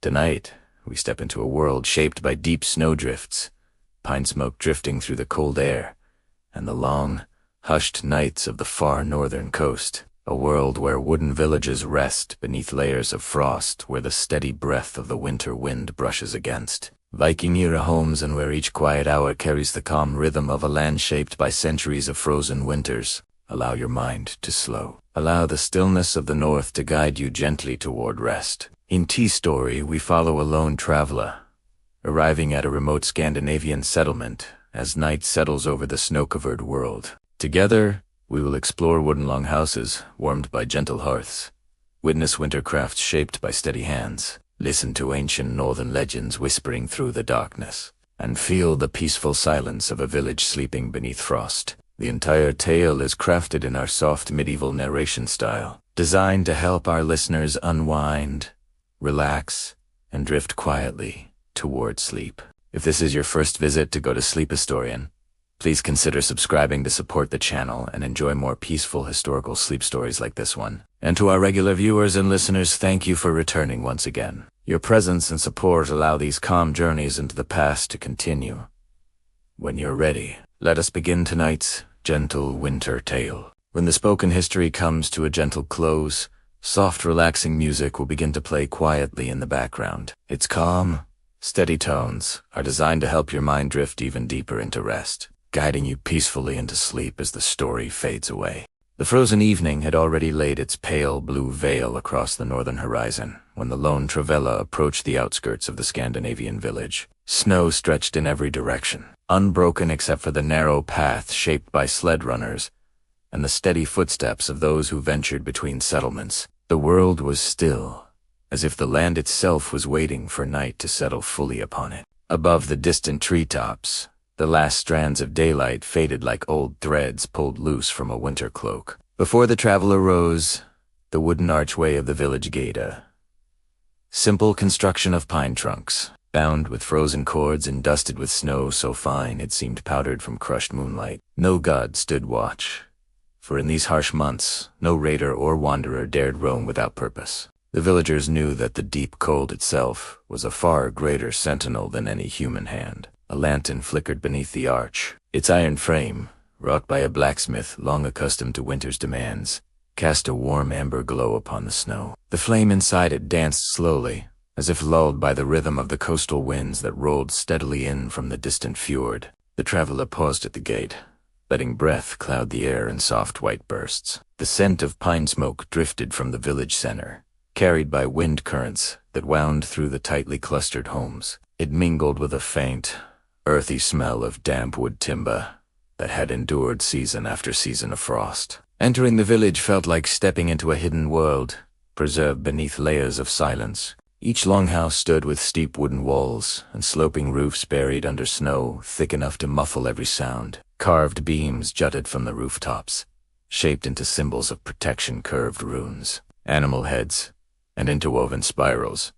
Tonight, we step into a world shaped by deep snowdrifts, pine smoke drifting through the cold air, and the long, hushed nights of the far northern coast. A world where wooden villages rest beneath layers of frost, where the steady breath of the winter wind brushes against. Viking-era homes, and where each quiet hour carries the calm rhythm of a land shaped by centuries of frozen winters. Allow your mind to slow. Allow the stillness of the north to guide you gently toward rest. In Tea Story, we follow a lone traveler, arriving at a remote Scandinavian settlement as night settles over the snow-covered world. Together, we will explore wooden longhouses warmed by gentle hearths, witness winter crafts shaped by steady hands, listen to ancient northern legends whispering through the darkness, and feel the peaceful silence of a village sleeping beneath frost. The entire tale is crafted in our soft medieval narration style, designed to help our listeners unwind, relax, and drift quietly toward sleep. If this is your first visit to Go to Sleep Historian, please consider subscribing to support the channel and enjoy more peaceful historical sleep stories like this one. And to our regular viewers and listeners, thank you for returning once again. Your presence and support allow these calm journeys into the past to continue. When you're ready, let us begin tonight's gentle winter tale. When the spoken history comes to a gentle close, soft, relaxing music will begin to play quietly in the background. Its calm, steady tones are designed to help your mind drift even deeper into rest, guiding you peacefully into sleep as the story fades away. The frozen evening had already laid its pale blue veil across the northern horizon when the lone Travella approached the outskirts of the Scandinavian village. Snow stretched in every direction, unbroken except for the narrow path shaped by sled runners and the steady footsteps of those who ventured between settlements. The world was still, as if the land itself was waiting for night to settle fully upon it. Above the distant treetops, the last strands of daylight faded like old threads pulled loose from a winter cloak. Before the traveler rose, the wooden archway of the village gate, a simple construction of pine trunks, bound with frozen cords and dusted with snow so fine it seemed powdered from crushed moonlight. No god stood watch, for in these harsh months, no raider or wanderer dared roam without purpose. The villagers knew that the deep cold itself was a far greater sentinel than any human hand. A lantern flickered beneath the arch. Its iron frame, wrought by a blacksmith long accustomed to winter's demands, cast a warm amber glow upon the snow. The flame inside it danced slowly, as if lulled by the rhythm of the coastal winds that rolled steadily in from the distant fjord. The traveler paused at the gate, letting breath cloud the air in soft white bursts. The scent of pine smoke drifted from the village center, carried by wind currents that wound through the tightly clustered homes. It mingled with a faint, earthy smell of damp wood timber that had endured season after season of frost. Entering the village felt like stepping into a hidden world, preserved beneath layers of silence. Each longhouse stood with steep wooden walls and sloping roofs buried under snow thick enough to muffle every sound. Carved beams jutted from the rooftops, shaped into symbols of protection, curved runes, animal heads, and interwoven spirals,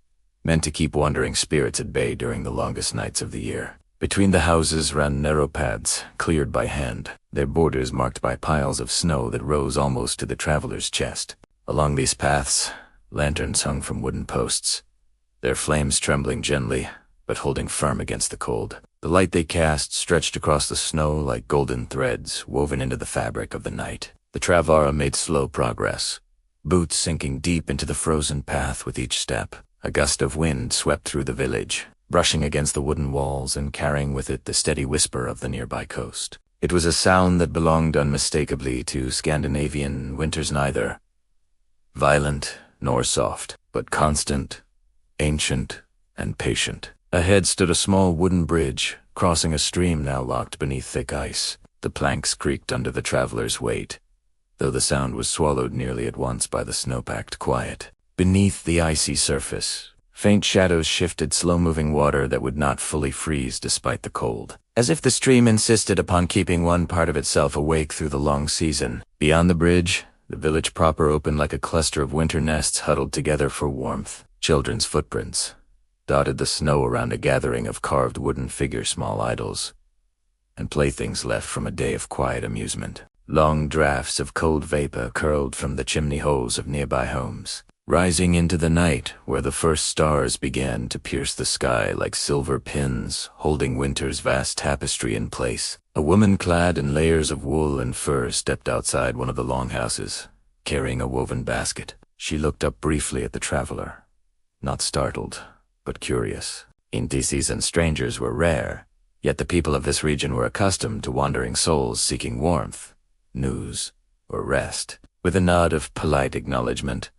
meant to keep wandering spirits at bay during the longest nights of the year. Between the houses ran narrow paths, cleared by hand, their borders marked by piles of snow that rose almost to the traveler's chest. Along these paths, lanterns hung from wooden posts, their flames trembling gently, but holding firm against the cold. The light they cast stretched across the snow like golden threads woven into the fabric of the night. The traveler made slow progress, boots sinking deep into the frozen path with each step. A gust of wind swept through the village, brushing against the wooden walls and carrying with it the steady whisper of the nearby coast. It was a sound that belonged unmistakably to Scandinavian winters, neither violent nor soft, but constant, ancient, and patient. Ahead stood a small wooden bridge, crossing a stream now locked beneath thick ice. The planks creaked under the traveler's weight, though the sound was swallowed nearly at once by the snow-packed quiet. Beneath the icy surface, faint shadows shifted slow-moving water that would not fully freeze despite the cold, as if the stream insisted upon keeping one part of itself awake through the long season. Beyond the bridge, the village proper opened like a cluster of winter nests huddled together for warmth. Children's footprints dotted the snow around a gathering of carved wooden figures, small idols, and playthings left from a day of quiet amusement. Long drafts of cold vapor curled from the chimney holes of nearby homes, rising into the night where the first stars began to pierce the sky like silver pins, holding winter's vast tapestry in place. A woman clad in layers of wool and fur stepped outside one of the longhouses, carrying a woven basket. She looked up briefly at the traveler, not startled, but curious. In-season strangers were rare, yet the people of this region were accustomed to wandering souls seeking warmth, news, or rest. With a nod of polite acknowledgement,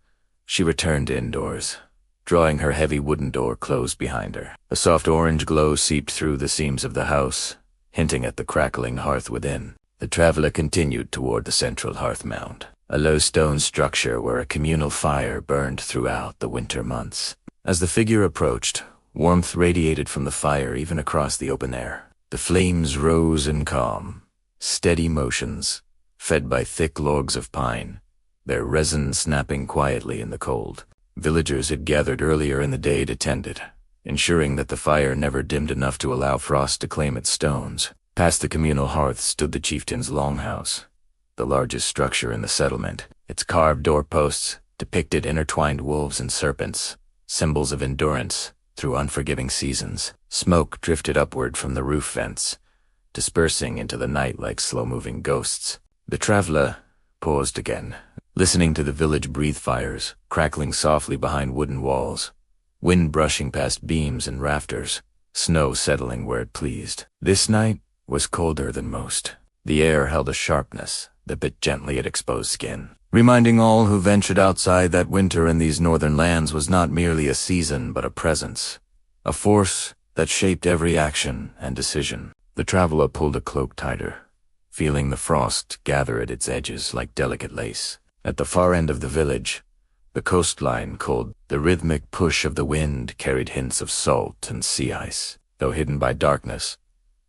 she returned indoors, drawing her heavy wooden door closed behind her. A soft orange glow seeped through the seams of the house, hinting at the crackling hearth within. The traveler continued toward the central hearth mound, a low stone structure where a communal fire burned throughout the winter months. As the figure approached, warmth radiated from the fire even across the open air. The flames rose in calm, steady motions, fed by thick logs of pine, their resin snapping quietly in the cold. Villagers had gathered earlier in the day to tend it, ensuring that the fire never dimmed enough to allow frost to claim its stones. Past the communal hearth stood the chieftain's longhouse, the largest structure in the settlement. Its carved doorposts depicted intertwined wolves and serpents, symbols of endurance through unforgiving seasons. Smoke drifted upward from the roof vents, dispersing into the night like slow-moving ghosts. The traveler paused again, listening to the village breathe fires, crackling softly behind wooden walls, wind brushing past beams and rafters, snow settling where it pleased. This night was colder than most. The air held a sharpness that bit gently at exposed skin, reminding all who ventured outside that winter in these northern lands was not merely a season but a presence, a force that shaped every action and decision. The traveler pulled a cloak tighter, feeling the frost gather at its edges like delicate lace. At the far end of the village, the coastline cold. The rhythmic push of the wind carried hints of salt and sea ice. Though hidden by darkness,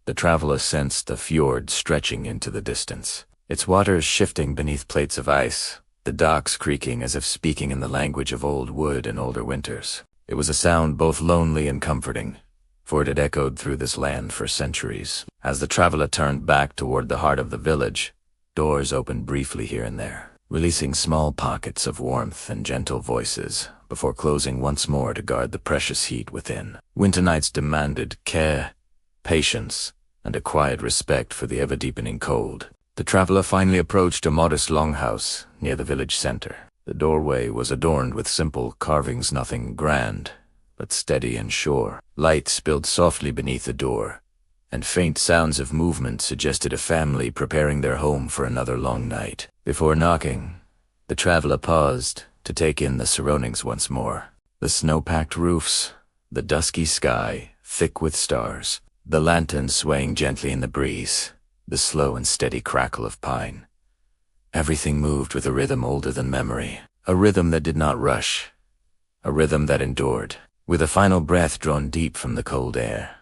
the traveler sensed the fjord stretching into the distance, its waters shifting beneath plates of ice, the docks creaking as if speaking in the language of old wood and older winters. It was a sound both lonely and comforting, for it had echoed through this land for centuries. As the traveler turned back toward the heart of the village, doors opened briefly here and there, releasing small pockets of warmth and gentle voices before closing once more to guard the precious heat within. Winter nights demanded care, patience, and a quiet respect for the ever-deepening cold. The traveler finally approached a modest longhouse near the village center. The doorway was adorned with simple carvings, nothing grand, but steady and sure. Light spilled softly beneath the door, and faint sounds of movement suggested a family preparing their home for another long night. Before knocking, the traveler paused to take in the surroundings once more. The snow-packed roofs, the dusky sky, thick with stars, the lanterns swaying gently in the breeze, the slow and steady crackle of pine. Everything moved with a rhythm older than memory, a rhythm that did not rush, a rhythm that endured. With a final breath drawn deep from the cold air,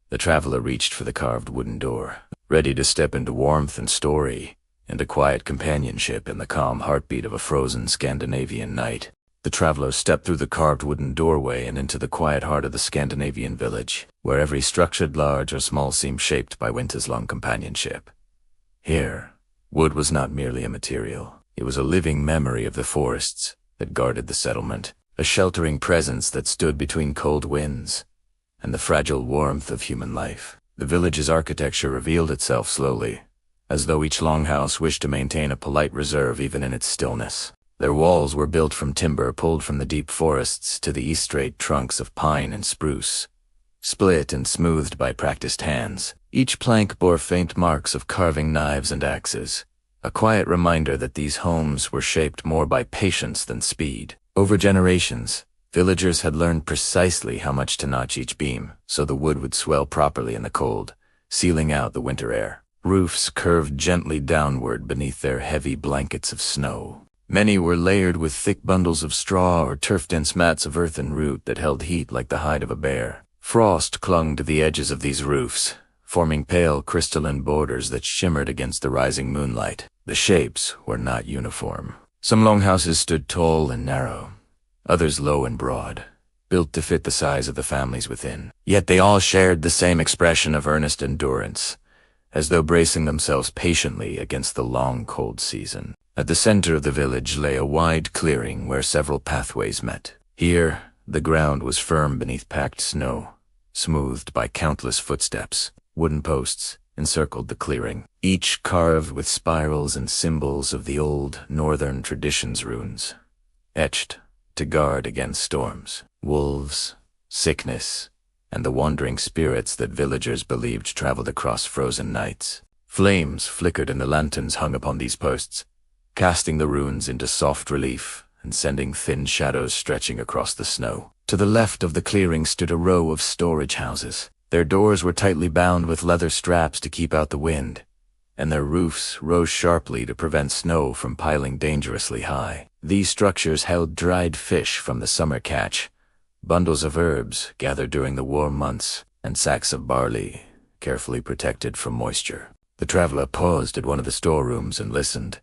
the traveler reached for the carved wooden door, ready to step into warmth and story, into quiet companionship in the calm heartbeat of a frozen Scandinavian night. The traveler stepped through the carved wooden doorway and into the quiet heart of the Scandinavian village, where every structure, large or small, seemed shaped by winter's long companionship. Here, wood was not merely a material. It was a living memory of the forests that guarded the settlement, a sheltering presence that stood between cold winds and the fragile warmth of human life. The village's architecture revealed itself slowly, as though each longhouse wished to maintain a polite reserve even in its stillness. Their walls were built from timber pulled from the deep forests to the east, straight trunks of pine and spruce, split and smoothed by practiced hands. Each plank bore faint marks of carving knives and axes, a quiet reminder that these homes were shaped more by patience than speed. Over generations, villagers had learned precisely how much to notch each beam so the wood would swell properly in the cold, sealing out the winter air. Roofs curved gently downward beneath their heavy blankets of snow. Many were layered with thick bundles of straw or turf-dense mats of earth and root that held heat like the hide of a bear. Frost clung to the edges of these roofs, forming pale crystalline borders that shimmered against the rising moonlight. The shapes were not uniform. Some longhouses stood tall and narrow, others low and broad, built to fit the size of the families within. Yet they all shared the same expression of earnest endurance, as though bracing themselves patiently against the long, cold season. At the center of the village lay a wide clearing where several pathways met. Here, the ground was firm beneath packed snow, smoothed by countless footsteps. Wooden posts encircled the clearing, each carved with spirals and symbols of the old northern traditions runes, etched to guard against storms, wolves, sickness, and the wandering spirits that villagers believed traveled across frozen nights. Flames flickered in the lanterns hung upon these posts, casting the runes into soft relief and sending thin shadows stretching across the snow. To the left of the clearing stood a row of storage houses. Their doors were tightly bound with leather straps to keep out the wind, and their roofs rose sharply to prevent snow from piling dangerously high. These structures held dried fish from the summer catch, bundles of herbs gathered during the warm months, and sacks of barley carefully protected from moisture. The traveler paused at one of the storerooms and listened.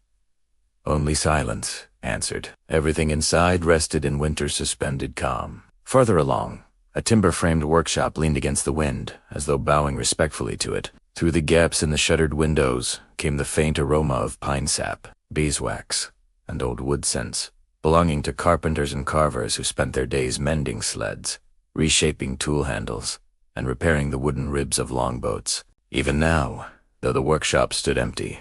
Only silence answered. Everything inside rested in winter-suspended calm. Farther along, a timber-framed workshop leaned against the wind, as though bowing respectfully to it. Through the gaps in the shuttered windows came the faint aroma of pine sap, beeswax, and old wood scents, belonging to carpenters and carvers who spent their days mending sleds, reshaping tool handles, and repairing the wooden ribs of longboats. Even now, though the workshop stood empty,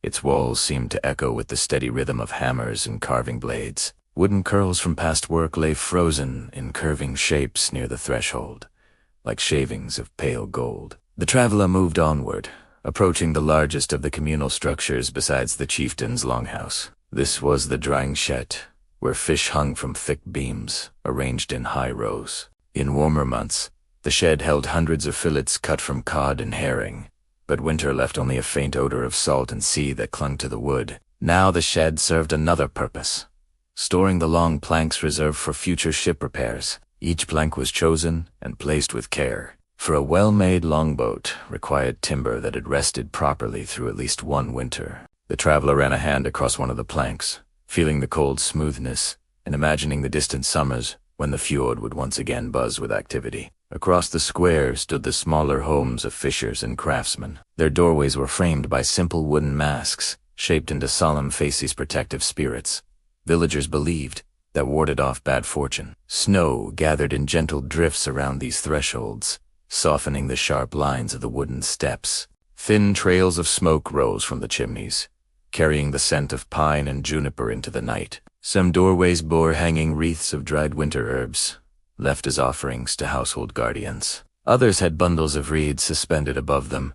its walls seemed to echo with the steady rhythm of hammers and carving blades. Wooden curls from past work lay frozen in curving shapes near the threshold, like shavings of pale gold. The traveler moved onward, approaching the largest of the communal structures besides the chieftain's longhouse. This was the drying shed, where fish hung from thick beams, arranged in high rows. In warmer months, the shed held hundreds of fillets cut from cod and herring, but winter left only a faint odor of salt and sea that clung to the wood. Now the shed served another purpose, storing the long planks reserved for future ship repairs. Each plank was chosen and placed with care, for a well-made longboat required timber that had rested properly through at least one winter. The traveler ran a hand across one of the planks, feeling the cold smoothness and imagining the distant summers when the fjord would once again buzz with activity. Across the square stood the smaller homes of fishers and craftsmen. Their doorways were framed by simple wooden masks, shaped into solemn faces protective spirits. Villagers believed that warded off bad fortune. Snow gathered in gentle drifts around these thresholds, softening the sharp lines of the wooden steps. Thin trails of smoke rose from the chimneys, carrying the scent of pine and juniper into the night. Some doorways bore hanging wreaths of dried winter herbs, left as offerings to household guardians. Others had bundles of reeds suspended above them,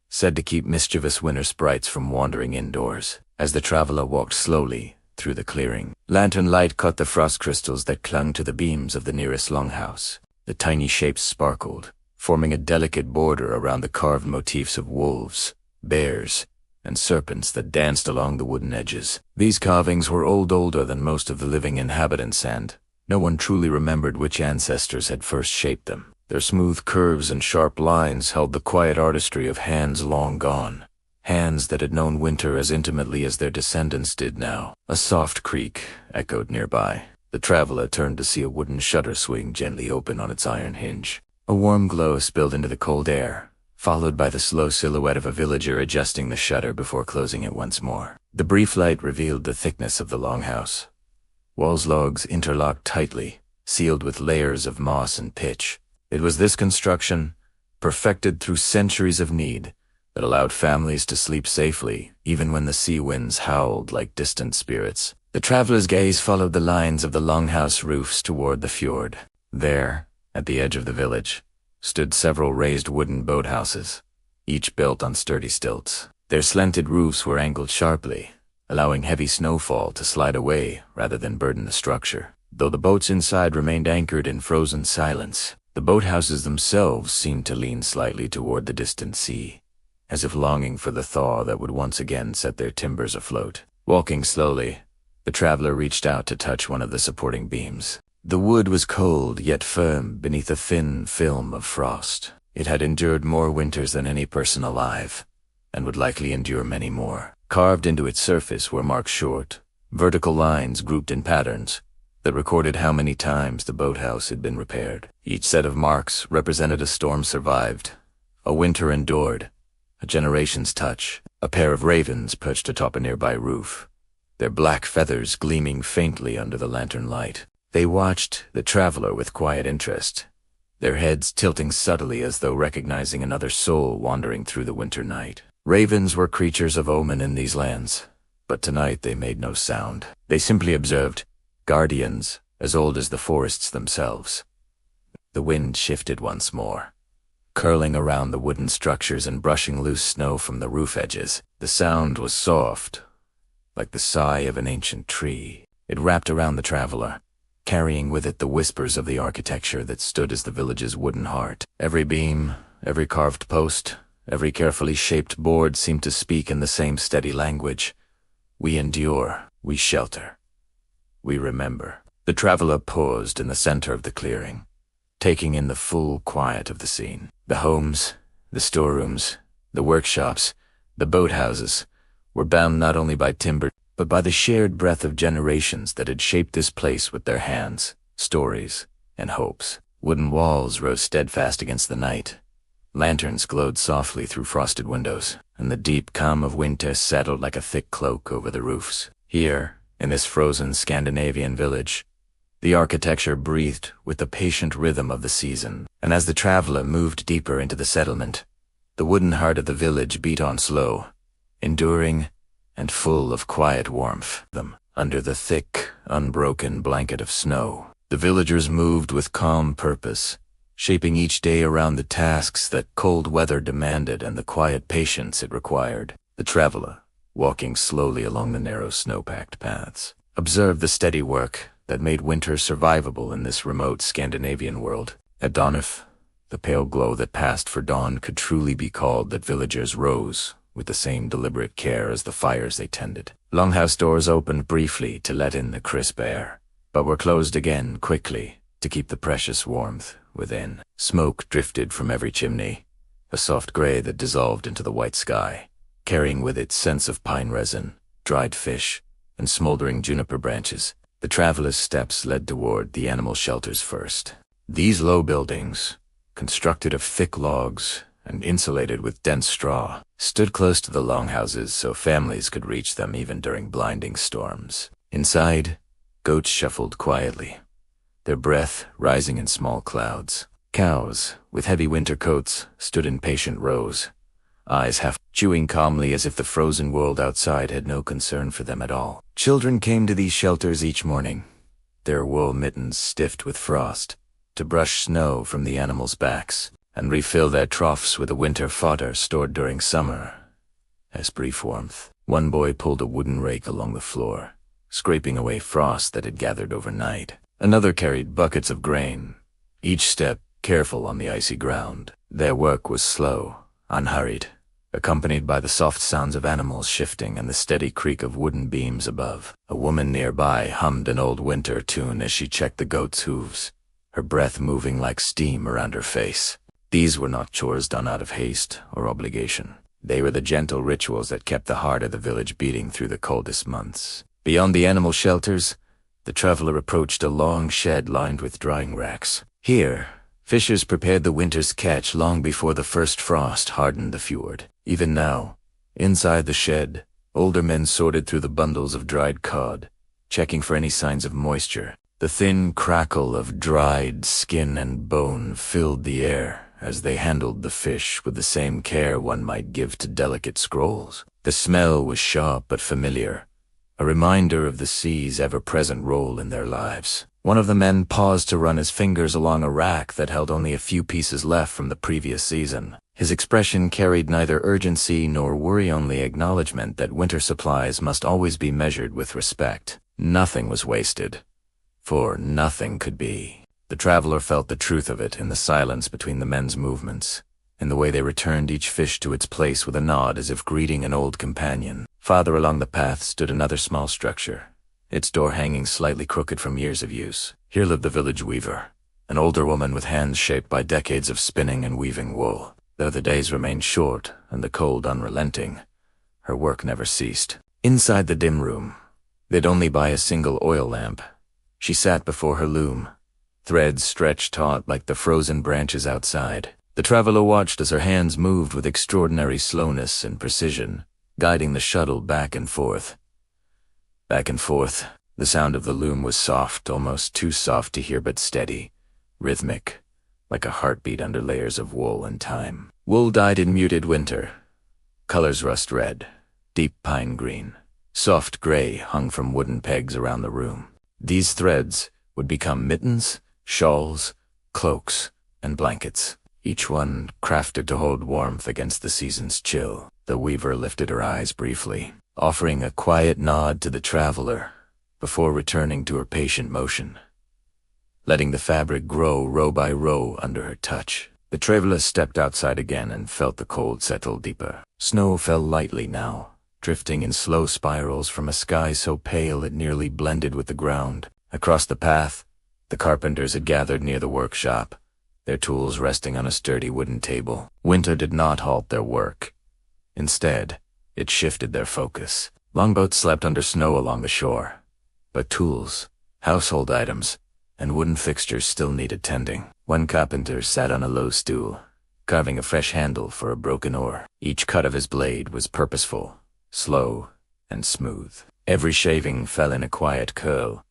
said to keep mischievous winter sprites from wandering indoors. As the traveler walked slowly through the clearing, lantern light caught the frost crystals that clung to the beams of the nearest longhouse. The tiny shapes sparkled, forming a delicate border around the carved motifs of wolves, bears, and serpents that danced along the wooden edges. These carvings were older than most of the living inhabitants, and no one truly remembered which ancestors had first shaped them. Their smooth curves and sharp lines held the quiet artistry of hands long gone, hands that had known winter as intimately as their descendants did now. A soft creak echoed nearby. The traveler turned to see a wooden shutter swing gently open on its iron hinge. A warm glow spilled into the cold air, followed by the slow silhouette of a villager adjusting the shutter before closing it once more. The brief light revealed the thickness of the longhouse. Walls logs interlocked tightly, sealed with layers of moss and pitch. It was this construction, perfected through centuries of need, that allowed families to sleep safely, even when the sea winds howled like distant spirits. The traveler's gaze followed the lines of the longhouse roofs toward the fjord. There, at the edge of the village, stood several raised wooden boathouses, each built on sturdy stilts. Their slanted roofs were angled sharply, allowing heavy snowfall to slide away rather than burden the structure. Though the boats inside remained anchored in frozen silence, the boathouses themselves seemed to lean slightly toward the distant sea, as if longing for the thaw that would once again set their timbers afloat. Walking slowly, the traveler reached out to touch one of the supporting beams. The wood was cold yet firm beneath a thin film of frost. It had endured more winters than any person alive, and would likely endure many more. Carved into its surface were marked short, vertical lines grouped in patterns that recorded how many times the boathouse had been repaired. Each set of marks represented a storm survived, a winter endured, a generation's touch. A pair of ravens perched atop a nearby roof, their black feathers gleaming faintly under the lantern light. They watched the traveler with quiet interest, their heads tilting subtly as though recognizing another soul wandering through the winter night. Ravens were creatures of omen in these lands, but tonight they made no sound. They simply observed, guardians as old as the forests themselves. The wind shifted once more, curling around the wooden structures and brushing loose snow from the roof edges. The sound was soft, like the sigh of an ancient tree. It wrapped around the traveler, carrying with it the whispers of the architecture that stood as the village's wooden heart. Every beam, every carved post, every carefully shaped board seemed to speak in the same steady language. We endure, we shelter, we remember. The traveler paused in the center of the clearing, taking in the full quiet of the scene. The homes, the storerooms, the workshops, the boathouses were bound not only by timber, but by the shared breath of generations that had shaped this place with their hands, stories, and hopes. Wooden walls rose steadfast against the night. Lanterns glowed softly through frosted windows, and the deep calm of winter settled like a thick cloak over the roofs. Here, in this frozen Scandinavian village, the architecture breathed with the patient rhythm of the season, and as the traveler moved deeper into the settlement, the wooden heart of the village beat on slow, enduring and full of quiet warmth. Under the thick, unbroken blanket of snow, the villagers moved with calm purpose, shaping each day around the tasks that cold weather demanded and the quiet patience it required. The traveler, walking slowly along the narrow snow-packed paths, observed the steady work that made winter survivable in this remote Scandinavian world. At dawnif, the pale glow that passed for dawn could truly be called that villagers rose with the same deliberate care as the fires they tended. Longhouse doors opened briefly to let in the crisp air, but were closed again quickly to keep the precious warmth within. Smoke drifted from every chimney, a soft gray that dissolved into the white sky, carrying with it scents of pine resin, dried fish, and smoldering juniper branches. The traveler's steps led toward the animal shelters first. These low buildings, constructed of thick logs and insulated with dense straw, stood close to the longhouses so families could reach them even during blinding storms. Inside, goats shuffled quietly, their breath rising in small clouds. Cows, with heavy winter coats, stood in patient rows, eyes half chewing calmly as if the frozen world outside had no concern for them at all. Children came to these shelters each morning, their wool mittens stiffed with frost, to brush snow from the animals' backs and refill their troughs with the winter fodder stored during summer as brief warmth. One boy pulled a wooden rake along the floor, scraping away frost that had gathered overnight. Another carried buckets of grain, each step careful on the icy ground. Their work was slow, unhurried, accompanied by the soft sounds of animals shifting and the steady creak of wooden beams above. A woman nearby hummed an old winter tune as she checked the goats' hooves, her breath moving like steam around her face. These were not chores done out of haste or obligation. They were the gentle rituals that kept the heart of the village beating through the coldest months. Beyond the animal shelters, the traveler approached a long shed lined with drying racks. Here, fishers prepared the winter's catch long before the first frost hardened the fjord. Even now, inside the shed, older men sorted through the bundles of dried cod, checking for any signs of moisture. The thin crackle of dried skin and bone filled the air as they handled the fish with the same care one might give to delicate scrolls. The smell was sharp but familiar, a reminder of the sea's ever-present role in their lives. One of the men paused to run his fingers along a rack that held only a few pieces left from the previous season. His expression carried neither urgency nor worry, only acknowledgement that winter supplies must always be measured with respect. Nothing was wasted, for nothing could be. The traveler felt the truth of it in the silence between the men's movements, in the way they returned each fish to its place with a nod as if greeting an old companion. Farther along the path stood another small structure, its door hanging slightly crooked from years of use. Here lived the village weaver, an older woman with hands shaped by decades of spinning and weaving wool. Though the days remained short and the cold unrelenting, her work never ceased. Inside the dim room, lit only by a single oil lamp, she sat before her loom, threads stretched taut like the frozen branches outside. The traveler watched as her hands moved with extraordinary slowness and precision, guiding the shuttle back and forth. back and forth. The sound of the loom was soft, almost too soft to hear but steady, rhythmic, like a heartbeat under layers of wool and time. Wool dyed in muted winter. Colors rust red, deep pine green, soft gray hung from wooden pegs around the room. These threads would become mittens, shawls, cloaks, and blankets, each one crafted to hold warmth against the season's chill. The weaver lifted her eyes briefly, offering a quiet nod to the traveler before returning to her patient motion, letting the fabric grow row by row under her touch. The traveler stepped outside again and felt the cold settle deeper. Snow fell lightly now, drifting in slow spirals from a sky so pale it nearly blended with the ground. Across the path, the carpenters had gathered near the workshop, their tools resting on a sturdy wooden table. Winter did not halt their work. Instead, it shifted their focus. Longboats slept under snow along the shore, but tools, household items, and wooden fixtures still needed tending. One carpenter sat on a low stool, carving a fresh handle for a broken oar. Each cut of his blade was purposeful, slow, and smooth. Every shaving fell in a quiet curl,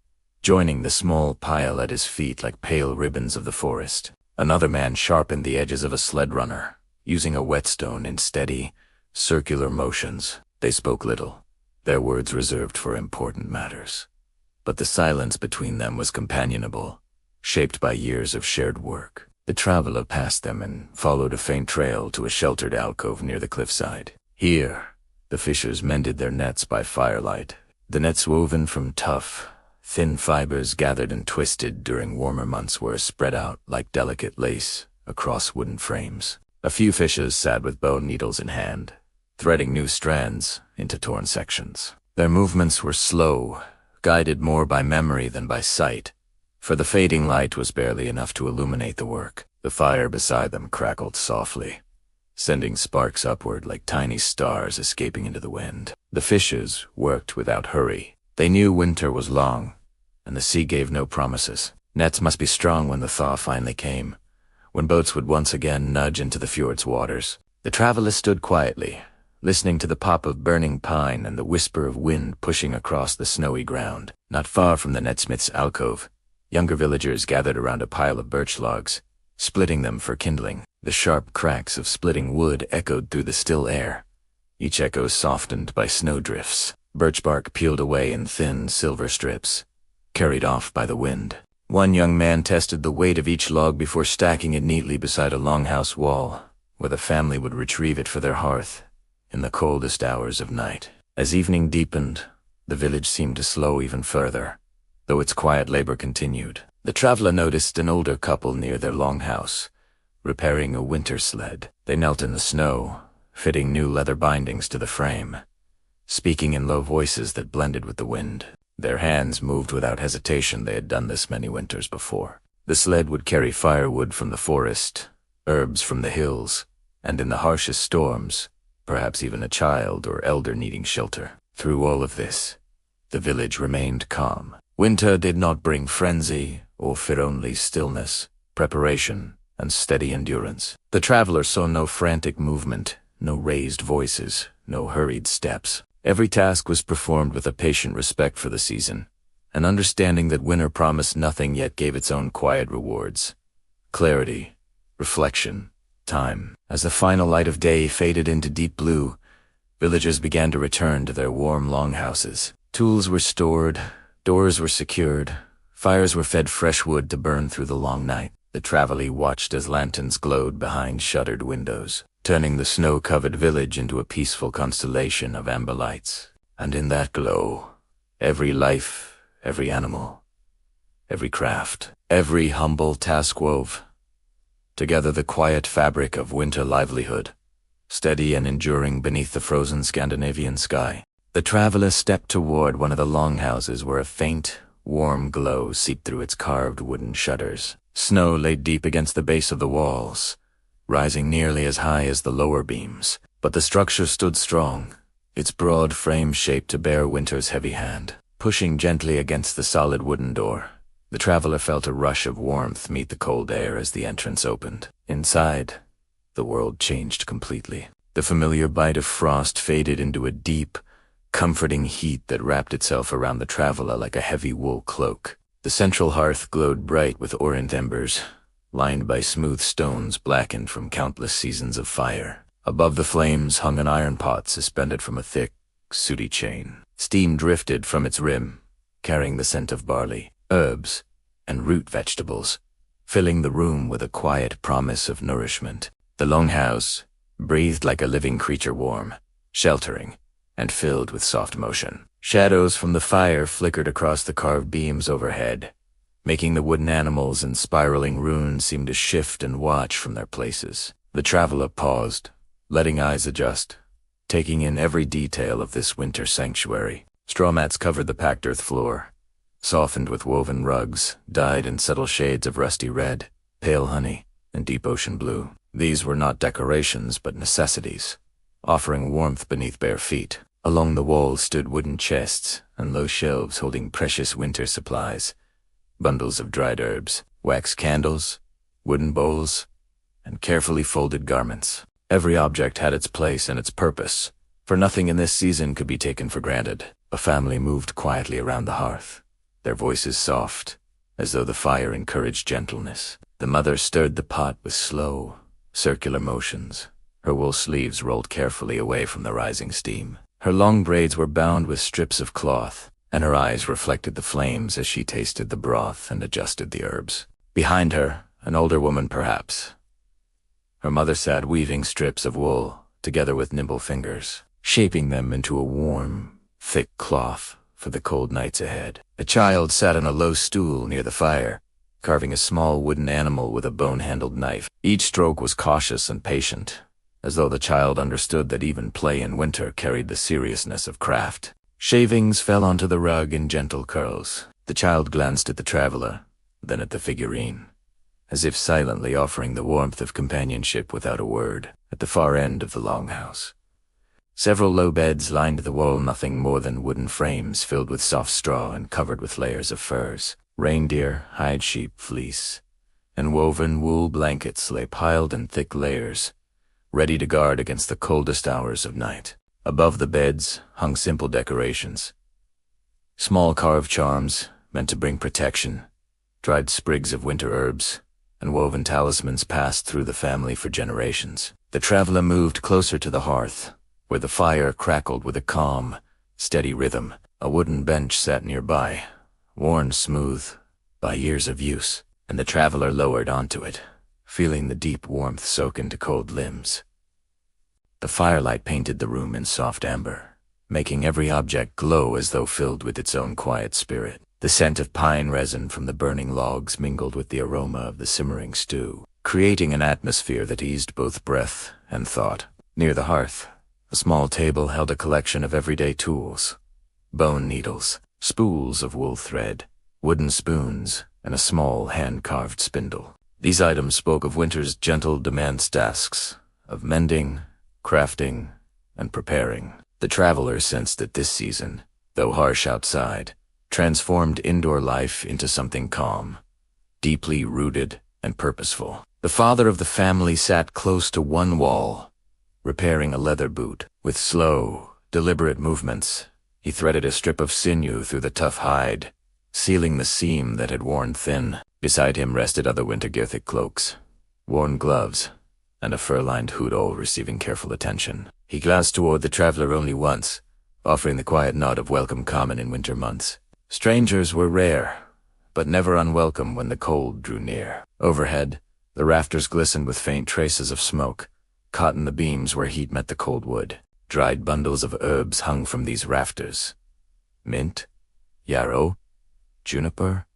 joining the small pile at his feet like pale ribbons of the forest. Another man sharpened the edges of a sled runner, using a whetstone in steady, circular motions. They spoke little, their words reserved for important matters. But the silence between them was companionable, shaped by years of shared work. The traveler passed them and followed a faint trail to a sheltered alcove near the cliffside. Here, the fishers mended their nets by firelight, the nets woven from tough, thin fibers gathered and twisted during warmer months were spread out like delicate lace across wooden frames. A few fishers sat with bone needles in hand, threading new strands into torn sections. Their movements were slow, guided more by memory than by sight, for the fading light was barely enough to illuminate the work. The fire beside them crackled softly, sending sparks upward like tiny stars escaping into the wind. The fishers worked without hurry. They knew winter was long, and the sea gave no promises. Nets must be strong when the thaw finally came, when boats would once again nudge into the fjord's waters. The travelers stood quietly, listening to the pop of burning pine and the whisper of wind pushing across the snowy ground. Not far from the netsmith's alcove, younger villagers gathered around a pile of birch logs, splitting them for kindling. The sharp cracks of splitting wood echoed through the still air, each echo softened by snowdrifts. Birch bark peeled away in thin silver strips, carried off by the wind. One young man tested the weight of each log before stacking it neatly beside a longhouse wall, where the family would retrieve it for their hearth in the coldest hours of night. As evening deepened, the village seemed to slow even further, though its quiet labor continued. The traveler noticed an older couple near their longhouse, repairing a winter sled. They knelt in the snow, fitting new leather bindings to the frame, speaking in low voices that blended with the wind. Their hands moved without hesitation. They had done this many winters before. The sled would carry firewood from the forest, herbs from the hills, and in the harshest storms, perhaps even a child or elder needing shelter. Through all of this, the village remained calm. Winter did not bring frenzy or fear, only stillness, preparation, and steady endurance. The traveler saw no frantic movement, no raised voices, no hurried steps. Every task was performed with a patient respect for the season, an understanding that winter promised nothing yet gave its own quiet rewards: clarity, reflection, time. As the final light of day faded into deep blue, villagers began to return to their warm longhouses. Tools were stored, doors were secured, fires were fed fresh wood to burn through the long night. The traveler watched as lanterns glowed behind shuttered windows, turning the snow-covered village into a peaceful constellation of amber lights. And in that glow, every life, every animal, every craft, every humble task wove together the quiet fabric of winter livelihood, steady and enduring beneath the frozen Scandinavian sky. The traveler stepped toward one of the longhouses where a faint, warm glow seeped through its carved wooden shutters. Snow lay deep against the base of the walls, rising nearly as high as the lower beams. But the structure stood strong, its broad frame shaped to bear winter's heavy hand. Pushing gently against the solid wooden door, the traveler felt a rush of warmth meet the cold air as the entrance opened. Inside, the world changed completely. The familiar bite of frost faded into a deep, comforting heat that wrapped itself around the traveler like a heavy wool cloak. The central hearth glowed bright with orient embers, lined by smooth stones blackened from countless seasons of fire. Above the flames hung an iron pot suspended from a thick, sooty chain. Steam drifted from its rim, carrying the scent of barley, herbs, and root vegetables, filling the room with a quiet promise of nourishment. The longhouse breathed like a living creature, warm, sheltering, and filled with soft motion. Shadows from the fire flickered across the carved beams overhead, making the wooden animals and spiraling runes seem to shift and watch from their places. The traveler paused, letting eyes adjust, taking in every detail of this winter sanctuary. Straw mats covered the packed earth floor, softened with woven rugs, dyed in subtle shades of rusty red, pale honey, and deep ocean blue. These were not decorations but necessities, offering warmth beneath bare feet. Along the walls stood wooden chests and low shelves holding precious winter supplies, bundles of dried herbs, wax candles, wooden bowls, and carefully folded garments. Every object had its place and its purpose, for nothing in this season could be taken for granted. A family moved quietly around the hearth, their voices soft, as though the fire encouraged gentleness. The mother stirred the pot with slow, circular motions, her wool sleeves rolled carefully away from the rising steam. Her long braids were bound with strips of cloth, and her eyes reflected the flames as she tasted the broth and adjusted the herbs. Behind her, an older woman perhaps. Her mother sat weaving strips of wool, together with nimble fingers, shaping them into a warm, thick cloth for the cold nights ahead. A child sat on a low stool near the fire, carving a small wooden animal with a bone-handled knife. Each stroke was cautious and patient, as though the child understood that even play in winter carried the seriousness of craft. Shavings fell onto the rug in gentle curls. The child glanced at the traveler, then at the figurine, as if silently offering the warmth of companionship without a word. At the far end of the longhouse, several low beds lined the wall, nothing more than wooden frames filled with soft straw and covered with layers of furs. Reindeer, hide, sheep, fleece, and woven wool blankets lay piled in thick layers, ready to guard against the coldest hours of night. Above the beds hung simple decorations, small carved charms meant to bring protection, dried sprigs of winter herbs, and woven talismans passed through the family for generations. The traveler moved closer to the hearth, where the fire crackled with a calm, steady rhythm. A wooden bench sat nearby, worn smooth by years of use, and the traveler lowered onto it, feeling the deep warmth soak into cold limbs. The firelight painted the room in soft amber, making every object glow as though filled with its own quiet spirit. The scent of pine resin from the burning logs mingled with the aroma of the simmering stew, creating an atmosphere that eased both breath and thought. Near the hearth, a small table held a collection of everyday tools: bone needles, spools of wool thread, wooden spoons, and a small hand-carved spindle. These items spoke of winter's gentle demands tasks, of mending, crafting, and preparing. The traveler sensed that this season, though harsh outside, transformed indoor life into something calm, deeply rooted and purposeful. The father of the family sat close to one wall, repairing a leather boot. With slow, deliberate movements, he threaded a strip of sinew through the tough hide, sealing the seam that had worn thin. Beside him rested other winter gear, thick cloaks, worn gloves, and a fur-lined hood, all receiving careful attention. He glanced toward the traveler only once, offering the quiet nod of welcome common in winter months. Strangers were rare, but never unwelcome when the cold drew near. Overhead, the rafters glistened with faint traces of smoke, caught in the beams where heat met the cold wood. Dried bundles of herbs hung from these rafters: mint, yarrow, juniper,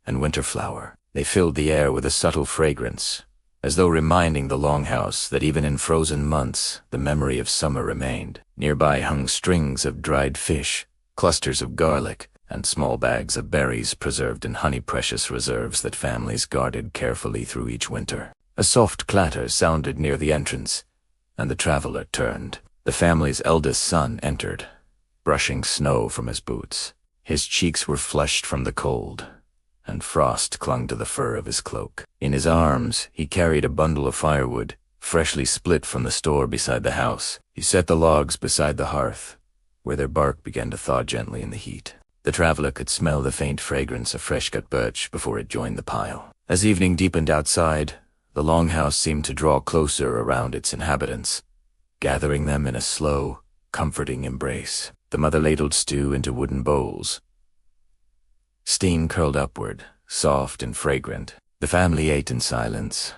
and winter flower. They filled the air with a subtle fragrance, as though reminding the longhouse that even in frozen months the memory of summer remained. Nearby hung strings of dried fish, clusters of garlic, and small bags of berries preserved in honey, precious reserves that families guarded carefully through each winter. A soft clatter sounded near the entrance, and the traveler turned. The family's eldest son entered, brushing snow from his boots. His cheeks were flushed from the cold, and frost clung to the fur of his cloak. In his arms, he carried a bundle of firewood, freshly split from the store beside the house. He set the logs beside the hearth, where their bark began to thaw gently in the heat. The traveler could smell the faint fragrance of fresh-cut birch before it joined the pile. As evening deepened outside, the longhouse seemed to draw closer around its inhabitants, gathering them in a slow, comforting embrace. The mother ladled stew into wooden bowls. Steam curled upward, soft and fragrant. The family ate in silence,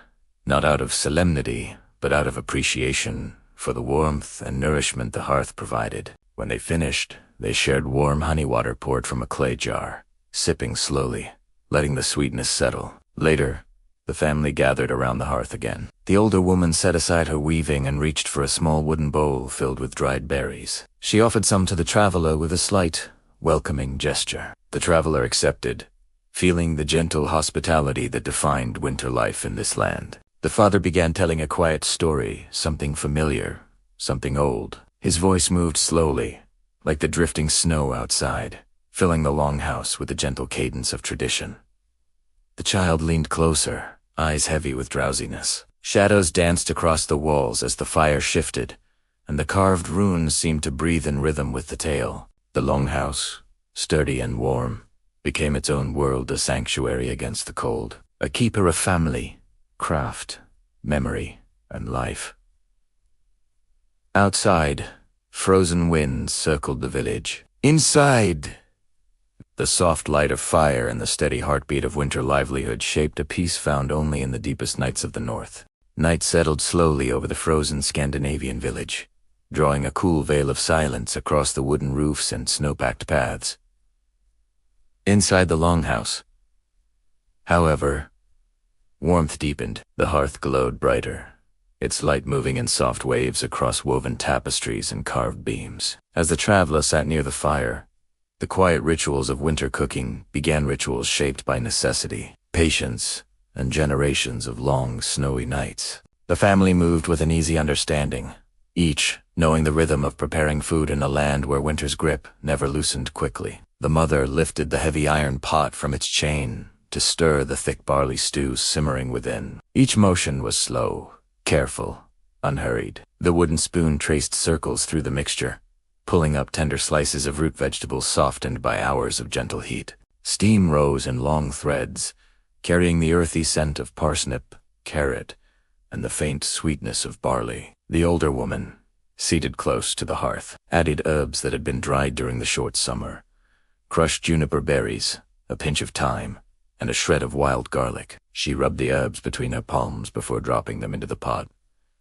not out of solemnity, but out of appreciation for the warmth and nourishment the hearth provided. When they finished, they shared warm honey water poured from a clay jar, sipping slowly, letting the sweetness settle. Later, the family gathered around the hearth again. The older woman set aside her weaving and reached for a small wooden bowl filled with dried berries. She offered some to the traveler with a slight, welcoming gesture. The traveler accepted, feeling the gentle hospitality that defined winter life in this land. The father began telling a quiet story, something familiar, something old. His voice moved slowly, like the drifting snow outside, filling the longhouse with the gentle cadence of tradition. The child leaned closer, eyes heavy with drowsiness. Shadows danced across the walls as the fire shifted, and the carved runes seemed to breathe in rhythm with the tale. The longhouse, sturdy and warm, became its own world, a sanctuary against the cold, a keeper of family, craft, memory, and life. Outside, frozen winds circled the village. Inside, the soft light of fire and the steady heartbeat of winter livelihood shaped a peace found only in the deepest nights of the north. Night settled slowly over the frozen Scandinavian village, drawing a cool veil of silence across the wooden roofs and snow-packed paths. Inside the longhouse, however, warmth deepened. The hearth glowed brighter, its light moving in soft waves across woven tapestries and carved beams. As the traveler sat near the fire, the quiet rituals of winter cooking began, rituals shaped by necessity, patience, and generations of long, snowy nights. The family moved with an easy understanding, each knowing the rhythm of preparing food in a land where winter's grip never loosened quickly. The mother lifted the heavy iron pot from its chain to stir the thick barley stew simmering within. Each motion was slow, careful, unhurried. The wooden spoon traced circles through the mixture, pulling up tender slices of root vegetables softened by hours of gentle heat. Steam rose in long threads, carrying the earthy scent of parsnip, carrot, and the faint sweetness of barley. The older woman, seated close to the hearth, added herbs that had been dried during the short summer, crushed juniper berries, a pinch of thyme, and a shred of wild garlic. She rubbed the herbs between her palms before dropping them into the pot,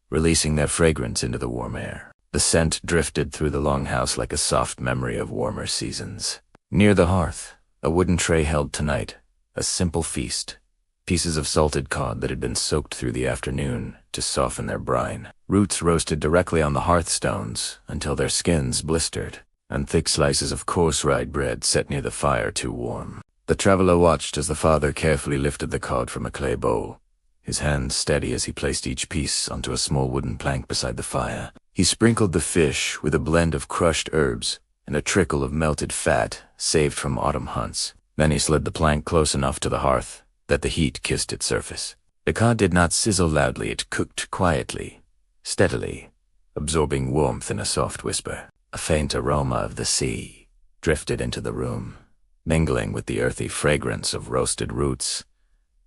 releasing their fragrance into the warm air. The scent drifted through the longhouse like a soft memory of warmer seasons. Near the hearth, a wooden tray held tonight a simple feast, pieces of salted cod that had been soaked through the afternoon to soften their brine, roots roasted directly on the hearthstones until their skins blistered, and thick slices of coarse rye bread set near the fire too warm. The traveler watched as the father carefully lifted the cod from a clay bowl, his hands steady as he placed each piece onto a small wooden plank beside the fire. He sprinkled the fish with a blend of crushed herbs and a trickle of melted fat saved from autumn hunts. Then he slid the plank close enough to the hearth that the heat kissed its surface. The cod did not sizzle loudly, it cooked quietly, steadily, absorbing warmth in a soft whisper. A faint aroma of the sea drifted into the room, mingling with the earthy fragrance of roasted roots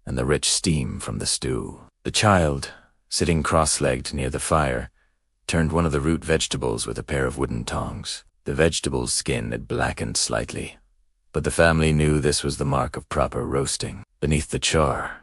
and the rich steam from the stew. The child, sitting cross-legged near the fire, turned one of the root vegetables with a pair of wooden tongs. The vegetable's skin had blackened slightly, but the family knew this was the mark of proper roasting. Beneath the char,